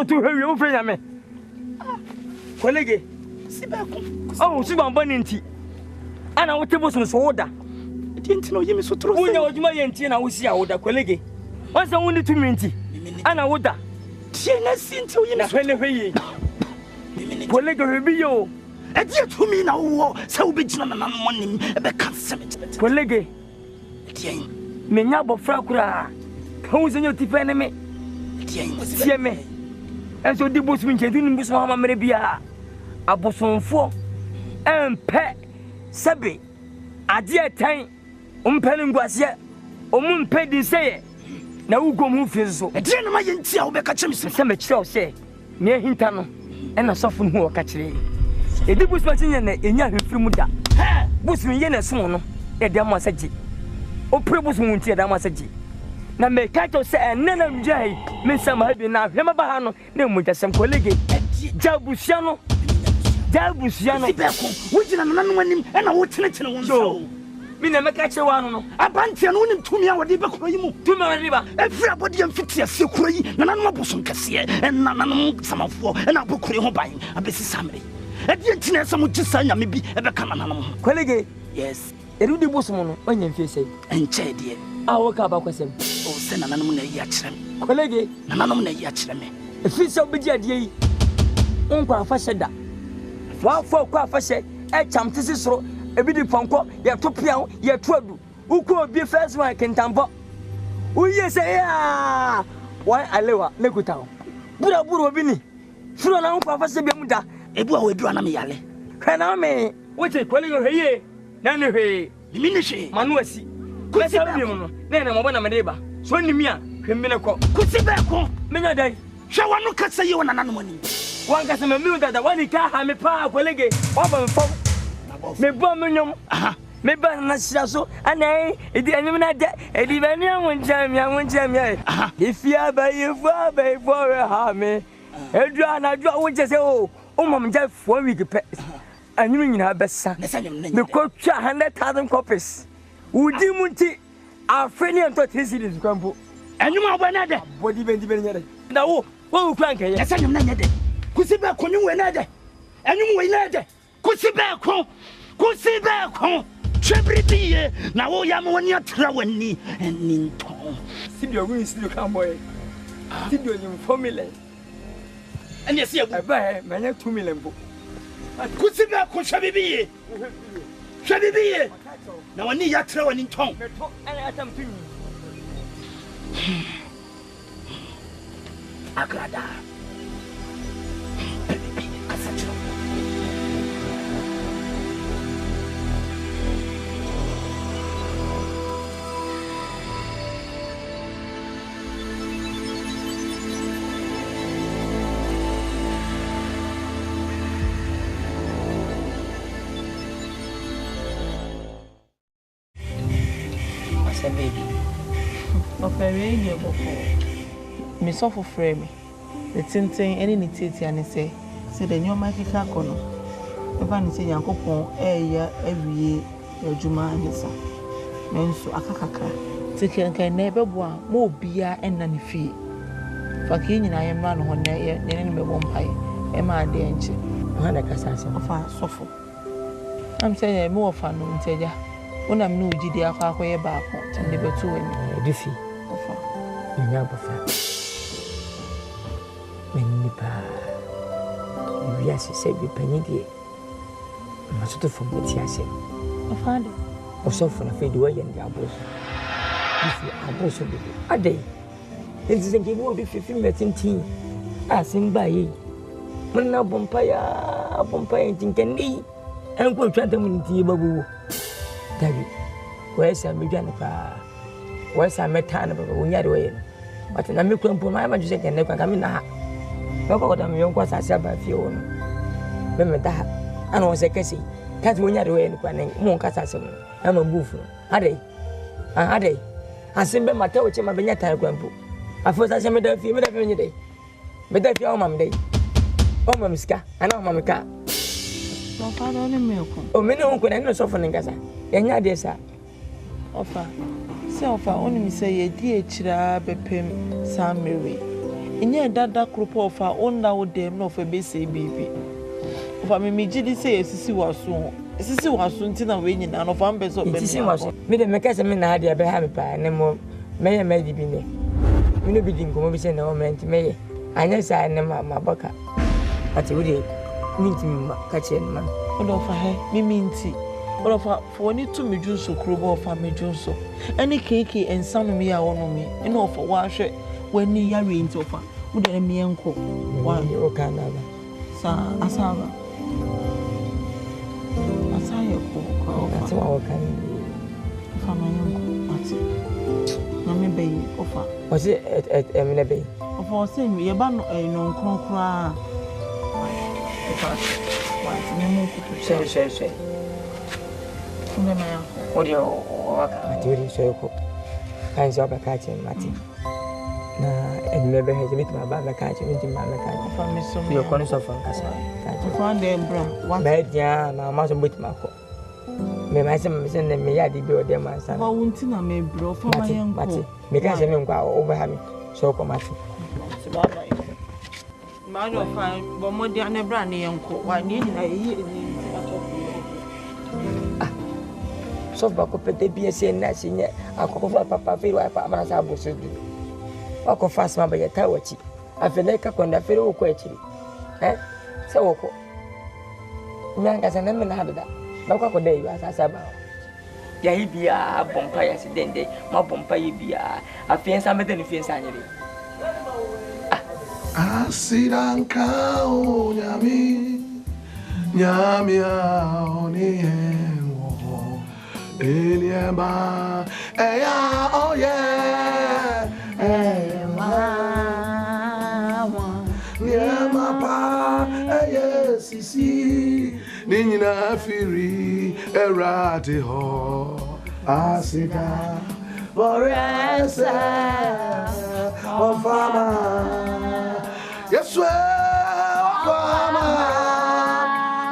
to hear you friend me colleague sibako oh sibambo ninti ana wotebo so woda enti no yemi so tro se wonya oduma yenti na wosi awoda colleague wansa woni to minti ana woda tie na sinti oyemi na hwele hweyi colleague hebi yo edi to mi na wo se wo begina na nan monim e be ka semet colleague tie menya bofra kura ka wo senyo tifa ne me tie me enso di bosu nchedu ni bosu ma mere bia abosonfo empe sebe ade etan umpe ni ngwase omumpe di seye na ugom hu fi so ede na ma yenti a wo be ka chemi se me kire o se me ahinta no ena sofo no wo ka kire edi bosu ma tinye na enya hwefiri mu da bosu ye na so no ede ma saji o pre bosu nti ede ma saji na me ka to se enena mjai me sama habi na hwema ba ha no na mu jasem colleague jabusia no sibeko wujina na nanu anim na wo tenetene won so me na me ka che wa no abantia no nim tumi a wode be koro yi mu tumi a wode ba efri abode am fiti ase koro yi na nanu aboson kase na nanu samafo na abokoro ho ban abesi samre edi entine sam gisa nyame bi e be kana nanu colleague yes erudi bosom no onye mfie sei enche de awo ka ba kwasem o se na nanom na yi a kire me colleague na nanom na yi a kire me efi se obedi ade yi onkwa afa sheda wa fo kwa afa she e chamtisi soro ebi di ponko ye to pia ye to adu uko obi first one kentambo uye se ya wa alewa lekuta bura obi ni furo na onkwa afa she bi mu da ebu a wedu ana me yale kana me wote colleague heye na ne hwe mi ni hwe manu asi kusi be mu no na mo bona me deba so nimi a hwemmi ne ko kusi be ko menya dai hwe wanu kasa ye wona nanu mani wan kasa me mi dada wani ka ha me pa colleague oba me fo me bo me nyom me ba na sira so ana edi anyum na de edi ba ni awon jam ya ifia ba yefo ha me edu ana du awon je se o mom je 4 week pe anyum nyina besa me ko twa 100,000 copies udi munti afeni ento 3 series kwampo anyum abo na de body bendi nyade na wo kwanke ye esa nyum na nyade kusi be ko nyum we na de anyum we na de kusi be ko chebritie na wo ya mo ni atra wani eni nton sidio we sidio kan boy sidio nyum formula eni ese abu ba manya 2 million bo kusi be ko chebibiye na wani ya atra wani nton meto ana atam tu agrada kasacho baby opere ye boko me so for frame the tintin any ni titi ani say the new market kono eba ni say yankopon ya awie adwuma anisa menso akakaka tikenkan na ebeboa mo bia enna ne fie fa ke nyina ye mra no ho ne ne mebo mpae Emma Dench. Hana Casasa. Ofa sofo. I'm saying more fun no nteja. When I'm no gidi akwa ye back and the betu when Diffy. Ofa. Nyabofa. Menipa. We are said be penny. Must to from the Tiasi. Ofa. Also for a fade away and the abos. If you are also a day. It is a game will be 15 minutes. I sing by ye. When now Bompire, think and go try them in the babu. David, where's a median? Where's a metan when you're away? But an American for my magic and never come in a hat. No, what I'm young was I said by Fiona. Remember that. I was a Cassie. Catch when you're away and planning more Cassasum. I'm a buffalo. Are they? I send them my toe to my Benetta grandpa. I first I said, a few minutes every day. But that's your mum day. Oh, Mamska, I know Mamma. My father only milk. Oh, many who could end softening Gaza. And ya, dear sir. Offer. Self, I only say a dear chira bepim, Sam Mary. In your dada group of our own now, them no for basic baby. If I may say, Sissy was soon. Sissy was soon till I'm waiting, and of ambers of Bessie was. Made a mechanism idea behind me, and more may be there. We know being commission no man to me. I know I never my bucker. But you would meet me catching man. What of her, me mean tea. What of her for any to me juice or crowbar of family juice. Any cake and some of me are on me, and offer wash it when near rain to offer. Would let me uncle. One year Canada. Sir, Asava. Asaya, that's what can be. For my uncle, Mammy Bay offer. Was it at Emily Bay? Of all saying, we abandon a non concra. Say. What do you say? Kinds of a catching, Matty. And never has a bit about the catching into my mechanic. Your corners of Casa. Found them, one bed, yeah, my mother with my coat. May my son send them me, I did your dear my son. I won't see me, bro, for my young Matty. Because I don't go over having so come at you. I don't find but more than a brandy uncle. Why need I hear so back up at the BSC and Nassing yet. I could over Papa feel like Papa Masabu should do. I could fast my by a tawachi. I feel like I couldn't have feel quite. Eh? So, young as an eminent had that. No cock day as I said about. There be a bonfire accident day, my bonfire be a fiance. I'm at the fiance. Asiranka o nyami aoni enwo eliema eya oye ema nyama pa eye sisi ninyina firi erate ho asida foresa o fama yes, well,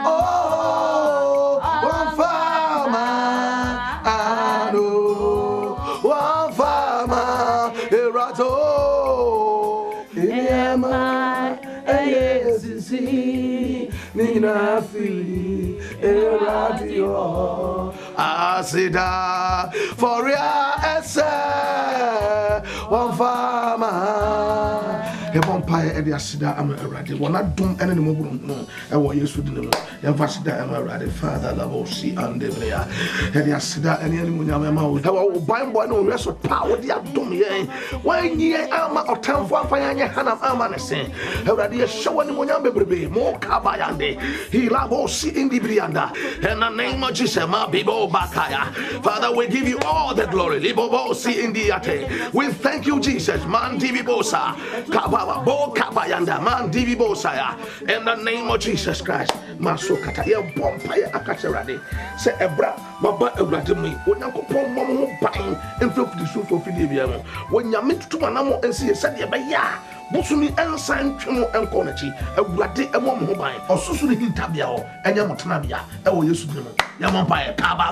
oh, one farmer, I know, one farmer, Erato, Ema, yes, Nina Fili, Erato, Asida, for ya, one farmer. Vampire and the Asida am already. One not doom any more. No, I want you to do. Yavasida am already. Father, Lavosi and the Brea. And the Asida and the Munamama. How bind one no rest of power. The Abdom, ye. When ye ama or town for Fire Hannah Amanese. Already a show and Munambe baby. More Kabayande. He Lavosi in the Brianda. In the name of Jesus, my Bibo Bakaya. Father, we give you all the glory. Libobosi in the Ate. We thank you, Jesus. Man Divibosa. Bo Kabayanda, man Divibosaya, in the name of Jesus Christ. Masokata, ya bompire akacherade. Say ebra, maba ebrademi. When you pon mom buying in the soup of Filibia. When you meet to Manamo and see a sadia, bosumi ensan twemo enko na chi awurade emo mo ban osusu ne hintabia ho enye motena bia ewo Yesu dimo ya mo pa ka ba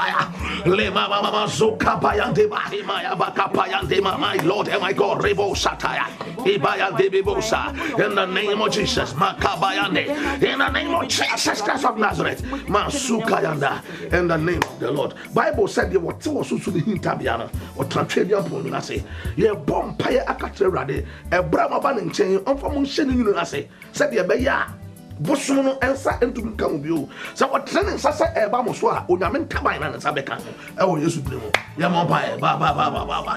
ya le mama zoka pa yande ba ya ba ka pa yande my Lord and my God rebo sataya ibaya de bebosa in the name of Jesus makabayande in the name of Jesus Christ of Nazareth masuka yanda in the name of the Lord. Bible said they what was so the hintabia no or transferian pon na say ye bom paye akatre rade e brama ba ne nchen onfo mo hye ne nyunu na say said ye be ya bosom no ensa entum ka mo bio sa what training sasa e ba mo so a onyame ntaban na nsa beka e wo Yesu dimo ye mo paye ba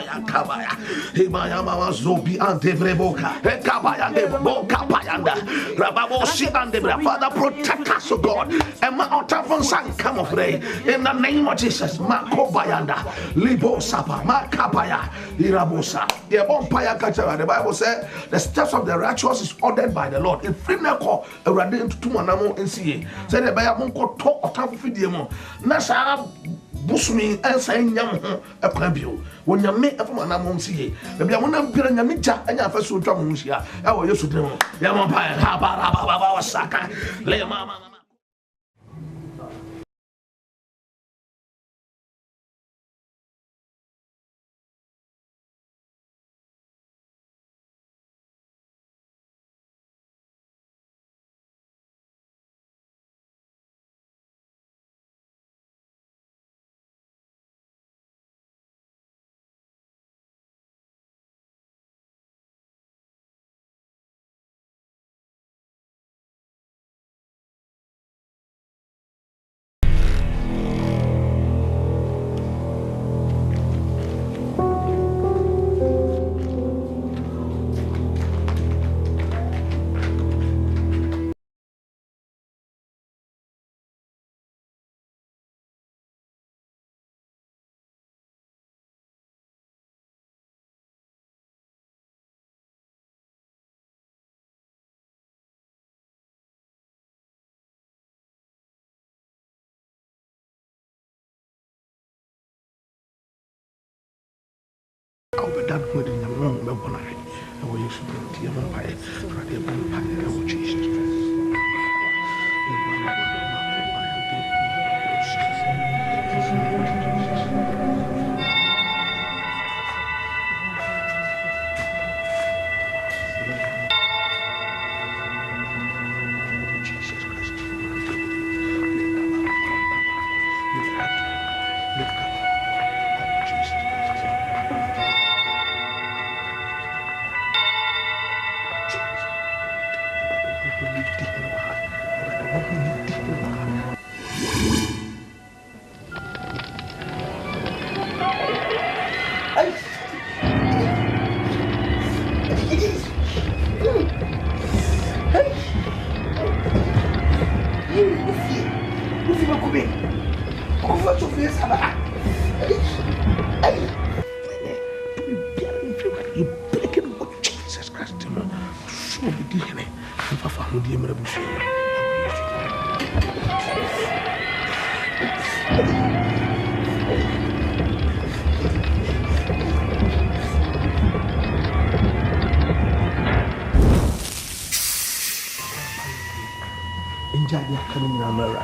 ya kabaya he ma ya ma zobi ante breboka e kabaya de boka payanda rababo si ande bra. Father protect us, O God, and my otafon san come of day in the name of Jesus makobayanda libo sapa makapaya irabosa ye bon paya kacha. The Bible said the steps of the righteous is ordered by the Lord. If free nako into tumanamo NCA said the Bible monko talk or time fidie mo na sa busumi ensa nyam ho akwabio wonyame afumanamo NCA e bia wona bira nyame ja anya afaso twa mo hia e wo Yesu demo ya mo pa ha ba wasaka le mama. That with the young man, I will use to your empire for the empire of Jesus Christ. Jadi akan mengambil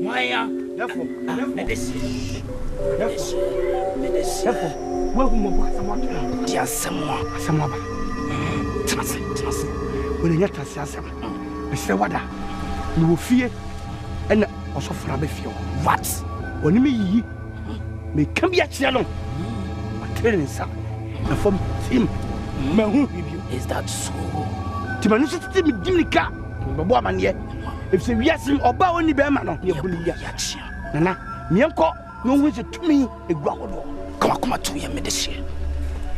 Maya, medicine. Well, some when you get some, Mr. Wada, you will fear and also for a few. What? When you may come here, Channel. But telling some from him, is that so? Timanusa Dimika, bɛbɔ amanneɛ ɛfisɛ wiase ɔba ɔni bɛrima no yɛbolo yia nana meɛnkɔ na ɔhu sɛ tumi ɛgu ahodoɔ Kamakoma to yɛ mede hyeɛ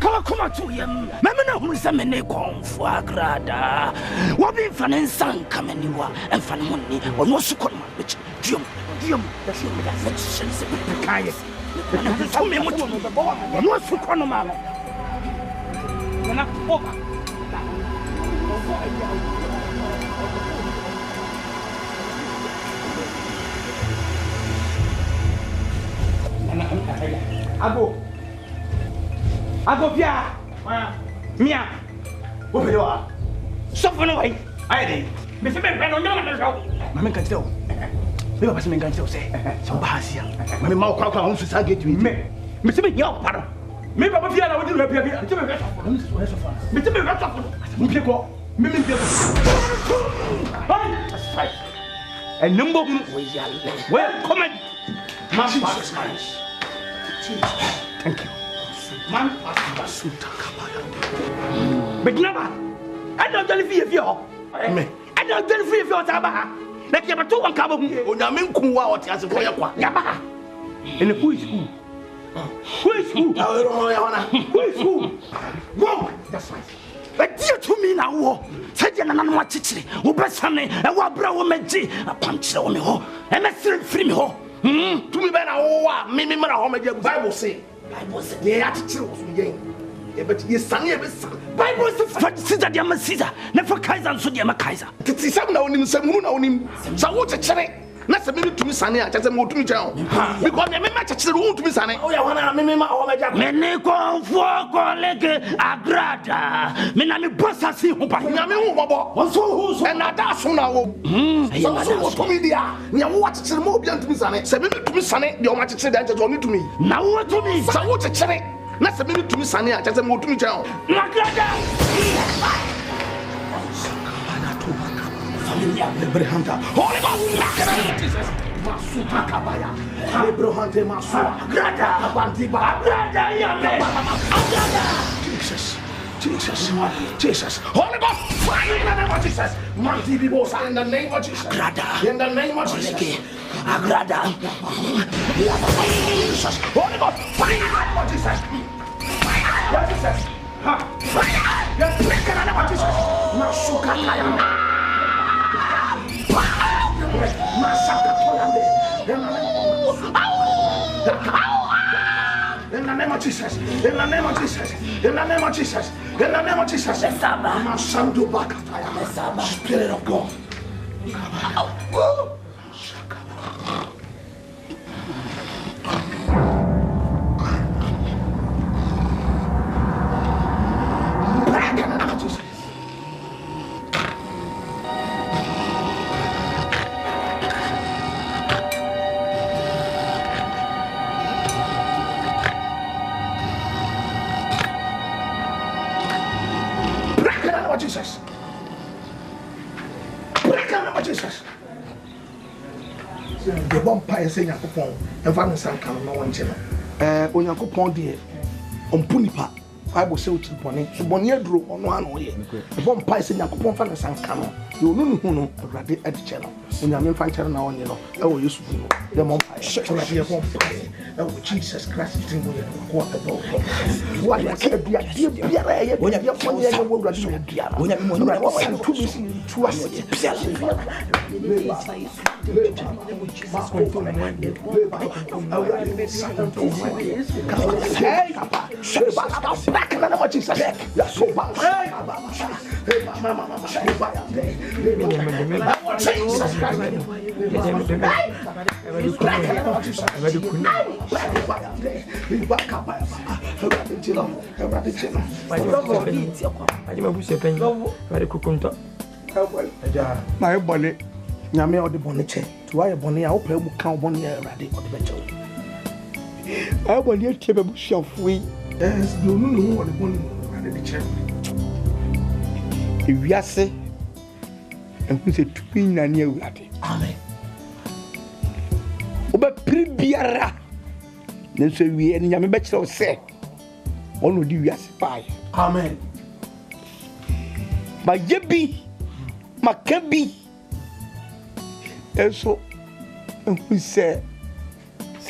Kamakoma to yɛ mɛme no hunu sɛ mene kɔmfo agrada wɔbi mfa ne nsa nka m'aniwa ɛmfa ne ho nni ɔno ɔso kɔ no ma bɛkyɛ duam kaayɛ tumi mo tumi bɛbɔ ɔno ɔso kɔ no ma no nana ɔba Ago pia. Mia. Wo pe wa. Sofo no wai. Ai dei. Me se me pe no nyama no so. Ma me kan tell. Me ba se me kan tell say. So ba hasia. Ma me ma kwa ho so gate me. Me se me nya pa no. Me ba pia na wo di me pia. Me se me pe sofo. Me se me pe sofo. Me pia ko. Me pia ko. Ai. Asai. And number we yale. Well, come on. Man pass Spanish. Thank you. Man pass but never. I don't tell you if you're me. I don't tell you if you're Taba. Let you have 2 1 cabo. Onamin Kuwa or Tiasapoya. Yaba. And who is who? Who is who? Who is who? Whoa, that's right. But dear to me now, said you and what teaching, who best honey, and what brow meji, a punch on me ho, and a free me ho. To me, better, oh, me, home, Bible say. Bible say, the attitude was me. But you sang it. Bible says, Caesar, the Caesar, never Kaiser, so the Kaiser. To see some on him, some moon on him. So what's a cherry? Not a minute to me, Sunny, I just moved to me town. Because they may match the room to me, Sunny. Oh, I want to me, my Meneko, for colleague, Agrada. Menami Bossa, see who by Yamu, who's and I dash on now. So, to me, dear, you watch the move to me, Sunny. 7 minutes to me, Sunny, your match said that only to me. Now, what to me? So, what's a cherry? Not a minute to me, Sunny, I just moved to me town. Abraham, Holy Ghost, Jesus, Masuta Kabaya, Abraham, Masua, Grada, Abantiba, Grada, Jesus, Holy Ghost, fire in the name of Jesus, Manti Bibosa, in the name of Jesus, Grada, in the name of Jesus, Agrada, Jesus, Holy Ghost, fire in the name of Jesus, Jesus, fire, in the name of Jesus, Masuka Kayana. In the name of Jesus, in the name of Jesus, in the name of Jesus, in the name of Jesus, Spirit of God. The vampire saying, Yakupon, and Vanessa can no one channel. Onyankopon dear, on Punipa, I will say to Pony, so Bonnier drew on 1 way. The vampire saying, Yakupon Vanessa can. You know who know a ready at the channel. When I'm in fighter now, you know, I will use the vampire. Such a vampire. Oh, Jesus Christ, it's in the water. Why can't be a dear when you have 1 year old graduate? When I'm to be seen to us. My bonnet, Yammy or the bonnet chair. To I bonnet, I'll play with count 1 year ready or the better. I want your table shelf free. Yes, you know what the bonnet ready the chair. If we are say, and who said to be near ready. Amen. Oba Pribiara. Then so we and Yammy Bachelor say, only do we aspire. Amen. By Yebby. makabi eso who say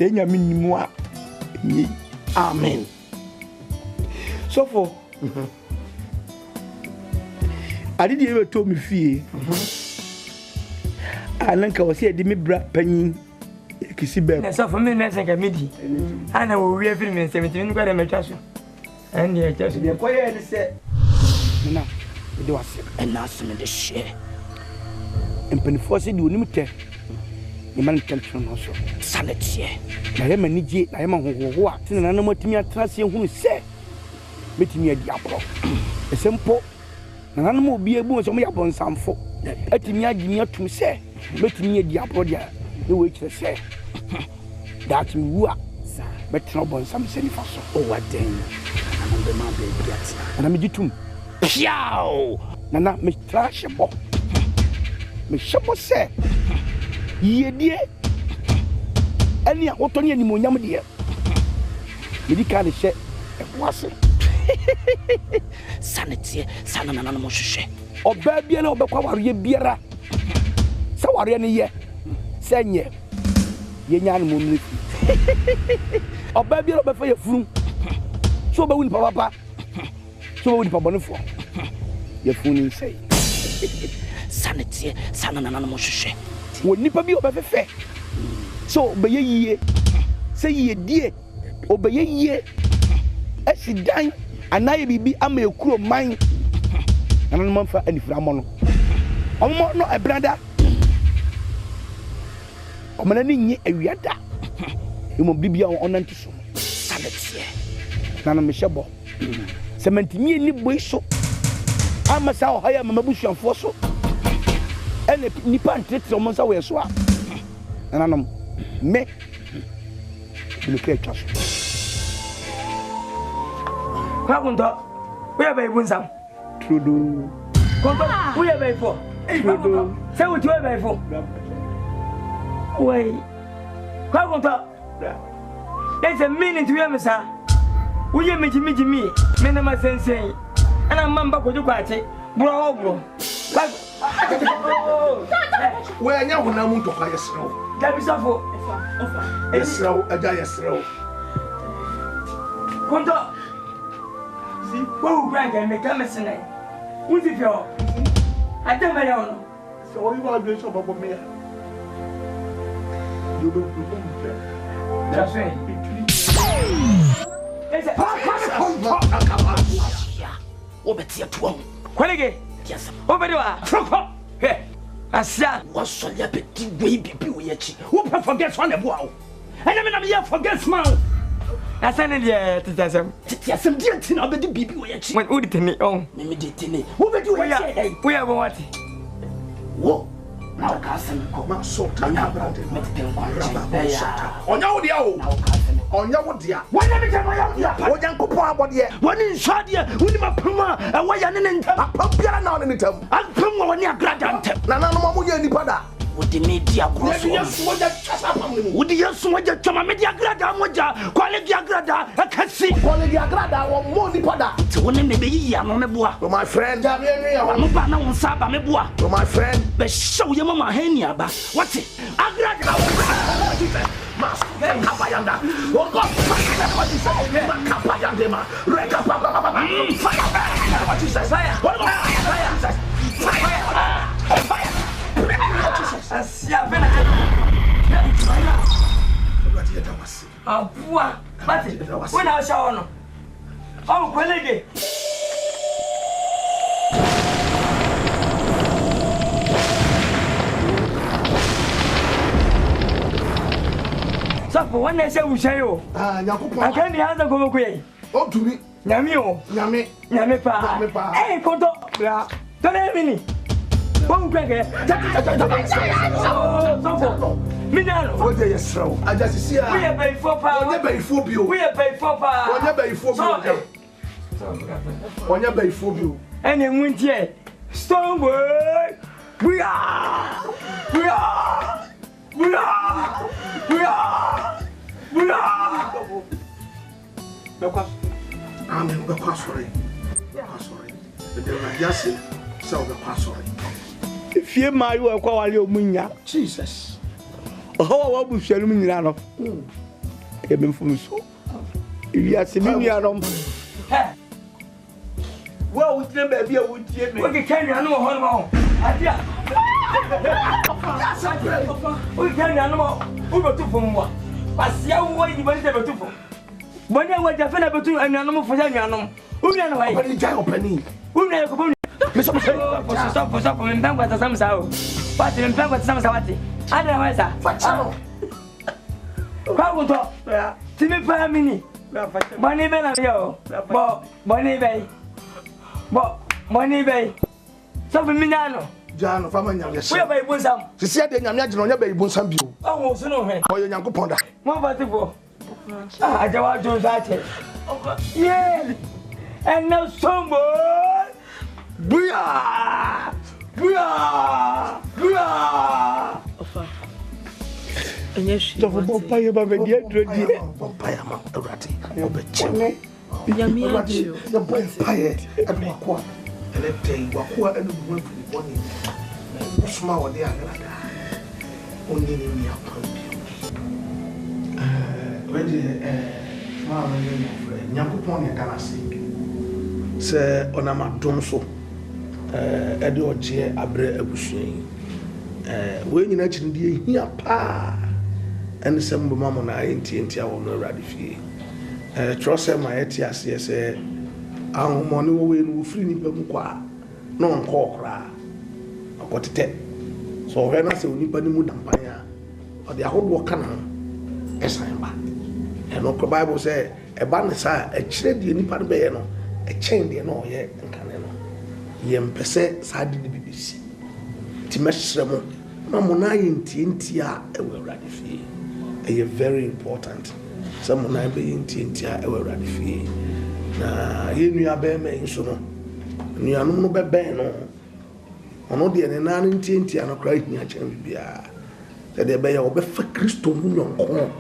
nyame nimu a ni amen so for ade de e to me fie ananka wo se de me bra panyin kisi be na so for me na senka medi ana wo wi afiri me 17 ni kwa de metwa so and ye twa so de koye ni se na de wase na asem de hye empanifo se de onim te ni man tension no so sanetie na ye mani je na ye ma hohoho a tena na matimi atra se hunu se betimi adi apro esempo na nanom obi ebu so mo ya bonsamfo atimi agimi atum se betimi adi apro dia e we kire se that me wu a betno bonsam se ni faso o waden na be ma be get na me gitum piao na me trash bo me shebo se yedie ani a wotoni ani monyam de medika ne hye wase sanetie sana na mo hwehwe oba bia na obekwa ware biara sa ware ne ye senye ye nya no mo mri oba bia obefa ye furu so oba wuni papa so wuni papa bonfo ye funu sei sanetie sana na mo hwehwe woni pa bi obefefe so obeye yie se yie die obeye yie asidan anaye bibi ama ekuro man nanan manfa anifra mo no omo no ebrada omana ni nyi awiada emo bibia onanti so sanetie nanan me hyebo semantimi ni boiso ama sa o haya mama busuanfo so ene nipa ntetre omo sa we so a nanan me biluke twaso kwa kunto we ba ibunzam trudo kunto we ba ifo trudo se wo tuwe ba ifo we kwa kunto there's a meaning to you sir we ye meji me na ma sensen ana mamba ko ju kwache bro bro we anya hona mu to kwa yesro dabi safo yesro aja yesro kunto si wo granga me kamesene uzi fio atemele ono so we wa do so babo me ya you do that's right ese obetia tuo kwelege yes obediwa troko he asia waso ya beti we bibi we yachi wo forget one ebo awo ene me na me forget man asane dia titasem titasem dia tina obedi bibi we yachi when uditini on me de tini wo bedi we yachi we are wati wo na o ka asem ko ma so ta brother me te pen kwa ya onya wo dia o na o ka asem onya wo dia wanya me jama ya onya nkopon abode wani nsade woni mapama ewa ya ne ntam apam biara na ne ntam apam wani agrada ntam na nanom mo ye nipa da wodi media grosso yesu wo ja chasa pam ne mu wodi yesu wo ja chama media agrada moja kwale dia agrada akasi kwale dia agrada wo mo nipa da ti woni me be yi ya no me boa my friend ja me ya mo ba na won sa ba me boa my friend be show ye mama hani aba wati agrada mas kapayanda wo ko kapayanda ma reka papa what is that fire fire asia bena abua mate wona o shawo no o kwelege sapo wana se ushayo nyakopon akani hanza ko koyi o tumi nyame o nyame pa konto ya tole mini bon kwenge sapo minalo o de yesro aja sisia we e bay fo pa o de bay fo bio we e bay fo pa o de bay fo bio o de bay fo bio ene muntie stone boy we are amen be kwa sorry the radiasi so be kwa sorry fie ma yo e kwa wale omunya Jesus oho wa bu hwelu mu nyina no e be mfum so wi ase mi nua no wa wo tire ba bia wo tie me wo ke kan nua no ho no adia wo kan nua no wo betu fom wa pasia wo yi ba ni betu fom boni wa ja fa na betu nua no fo ja nua no wo nua no wa opani jai opani wo nua ko bo stop me mpangwa tasam sao pati mpangwa tasam sawati ada weza fachano kwa kunto timi pa mini boni be na yo boni be so fi minyano jano fama nyam yesi we ba ibunsam sisi ade nyam agye no nya ba ibunsam bio awu so no he oyo nyankopon da mo fati fo ajawa jo sache yeah and now sombo Buya! Ofa. Enye shi. Don't bompa ye ba me die drodi. Bompa ya ma urati. Obeche. Nyami adio. The bompa ye adu akwa. Ele tei wakwa enu bu mfiri boni. Usuma wode agrada. Onye ni mi akwa bi. Wedi ma ma ni mo fre. Nyankopon ne kana se. Se onama dom so. Ede oje abre abusuan we nyina chinde hia pa ene sembo mamo na enti awo no radi fie trose ma yeti ase se ahomone wo we no free ni pam kwa no nko okra akotete so we na se onipa ni mu dampan a ode ahodo kana esan ba eno ko bible say e ba ne sa e kire de nipa no be ye no e chen de no ye nkane no yempese saadi de bibisi timeshremo na mona yintientia ewurade fie eye very important some mona be yintientia ewurade fie na yenu abe me nso no nuanom no bebe no ono de ne na yintientia no kra hia chen bibia se de be ye obefa Kristo mu nyonko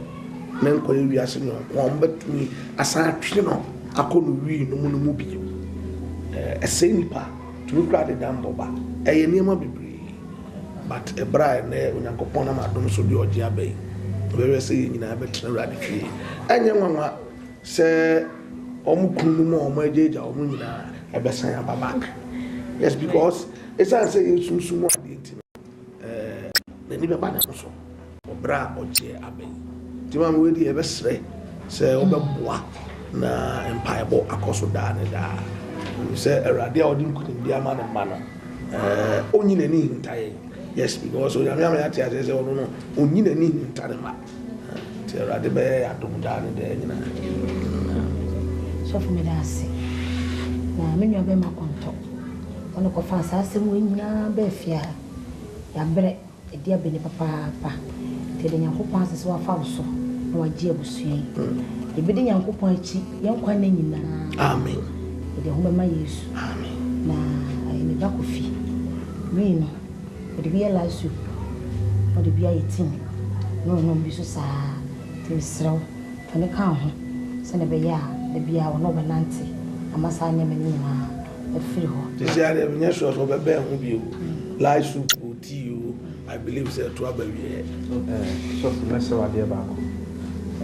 na nko ye wiase nyonko ombetumi asa atwe no akonu wi no mu bio esenipa to cry the damboba e niema bibiri but e bra na onyankopon na madom so de oje abai we say nyina betre rade fie enye nwanwa se omukunu mu omo ajeja omo nyina e besan ababak yes because it's say sunsumu ade nti na ni be ba na so obra oje abai ti ma we di e besre se obeboa na empire akoso da ne da say erade odin kunim dia ma na no onyina ni hintaye yes because o yami ati ase se ono no onyina ni hintare ma ti erade be adom da ne de nyina so for me da se na me nwa be makonto ono ko fa sa se mo nyina be fia ya bre e dia be ne papa te de nyankopon ase se wa fa so na wa ji abusua e be de nyankopon achi yenkwa na nyina amen de homa ma Yesu amen na ene ba ko fi mi no de bia la su o de bia yitin no bi so sa te sraw tane ka ho se ne be ya de bia wo no benante amasa anya me ni na e free ho te sia de nya so so be ho bi o la su ko ti o I believe say to abawie so mese wa de ba ko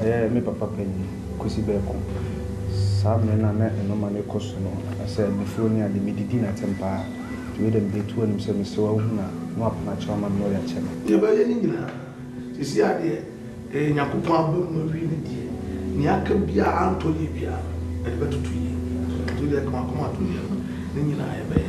me papa penyi kusi be ko sabe na no mane koso no ase before ni ade medidi na tempa we dem be tu anim se me se wa hu na no apna chama no ya chema ye ba ye ni nyina sisi ade nyankopon abu no wi ni die ni aka bia anto ye bia e be tutu ye to de kama to ye ni nyina ye be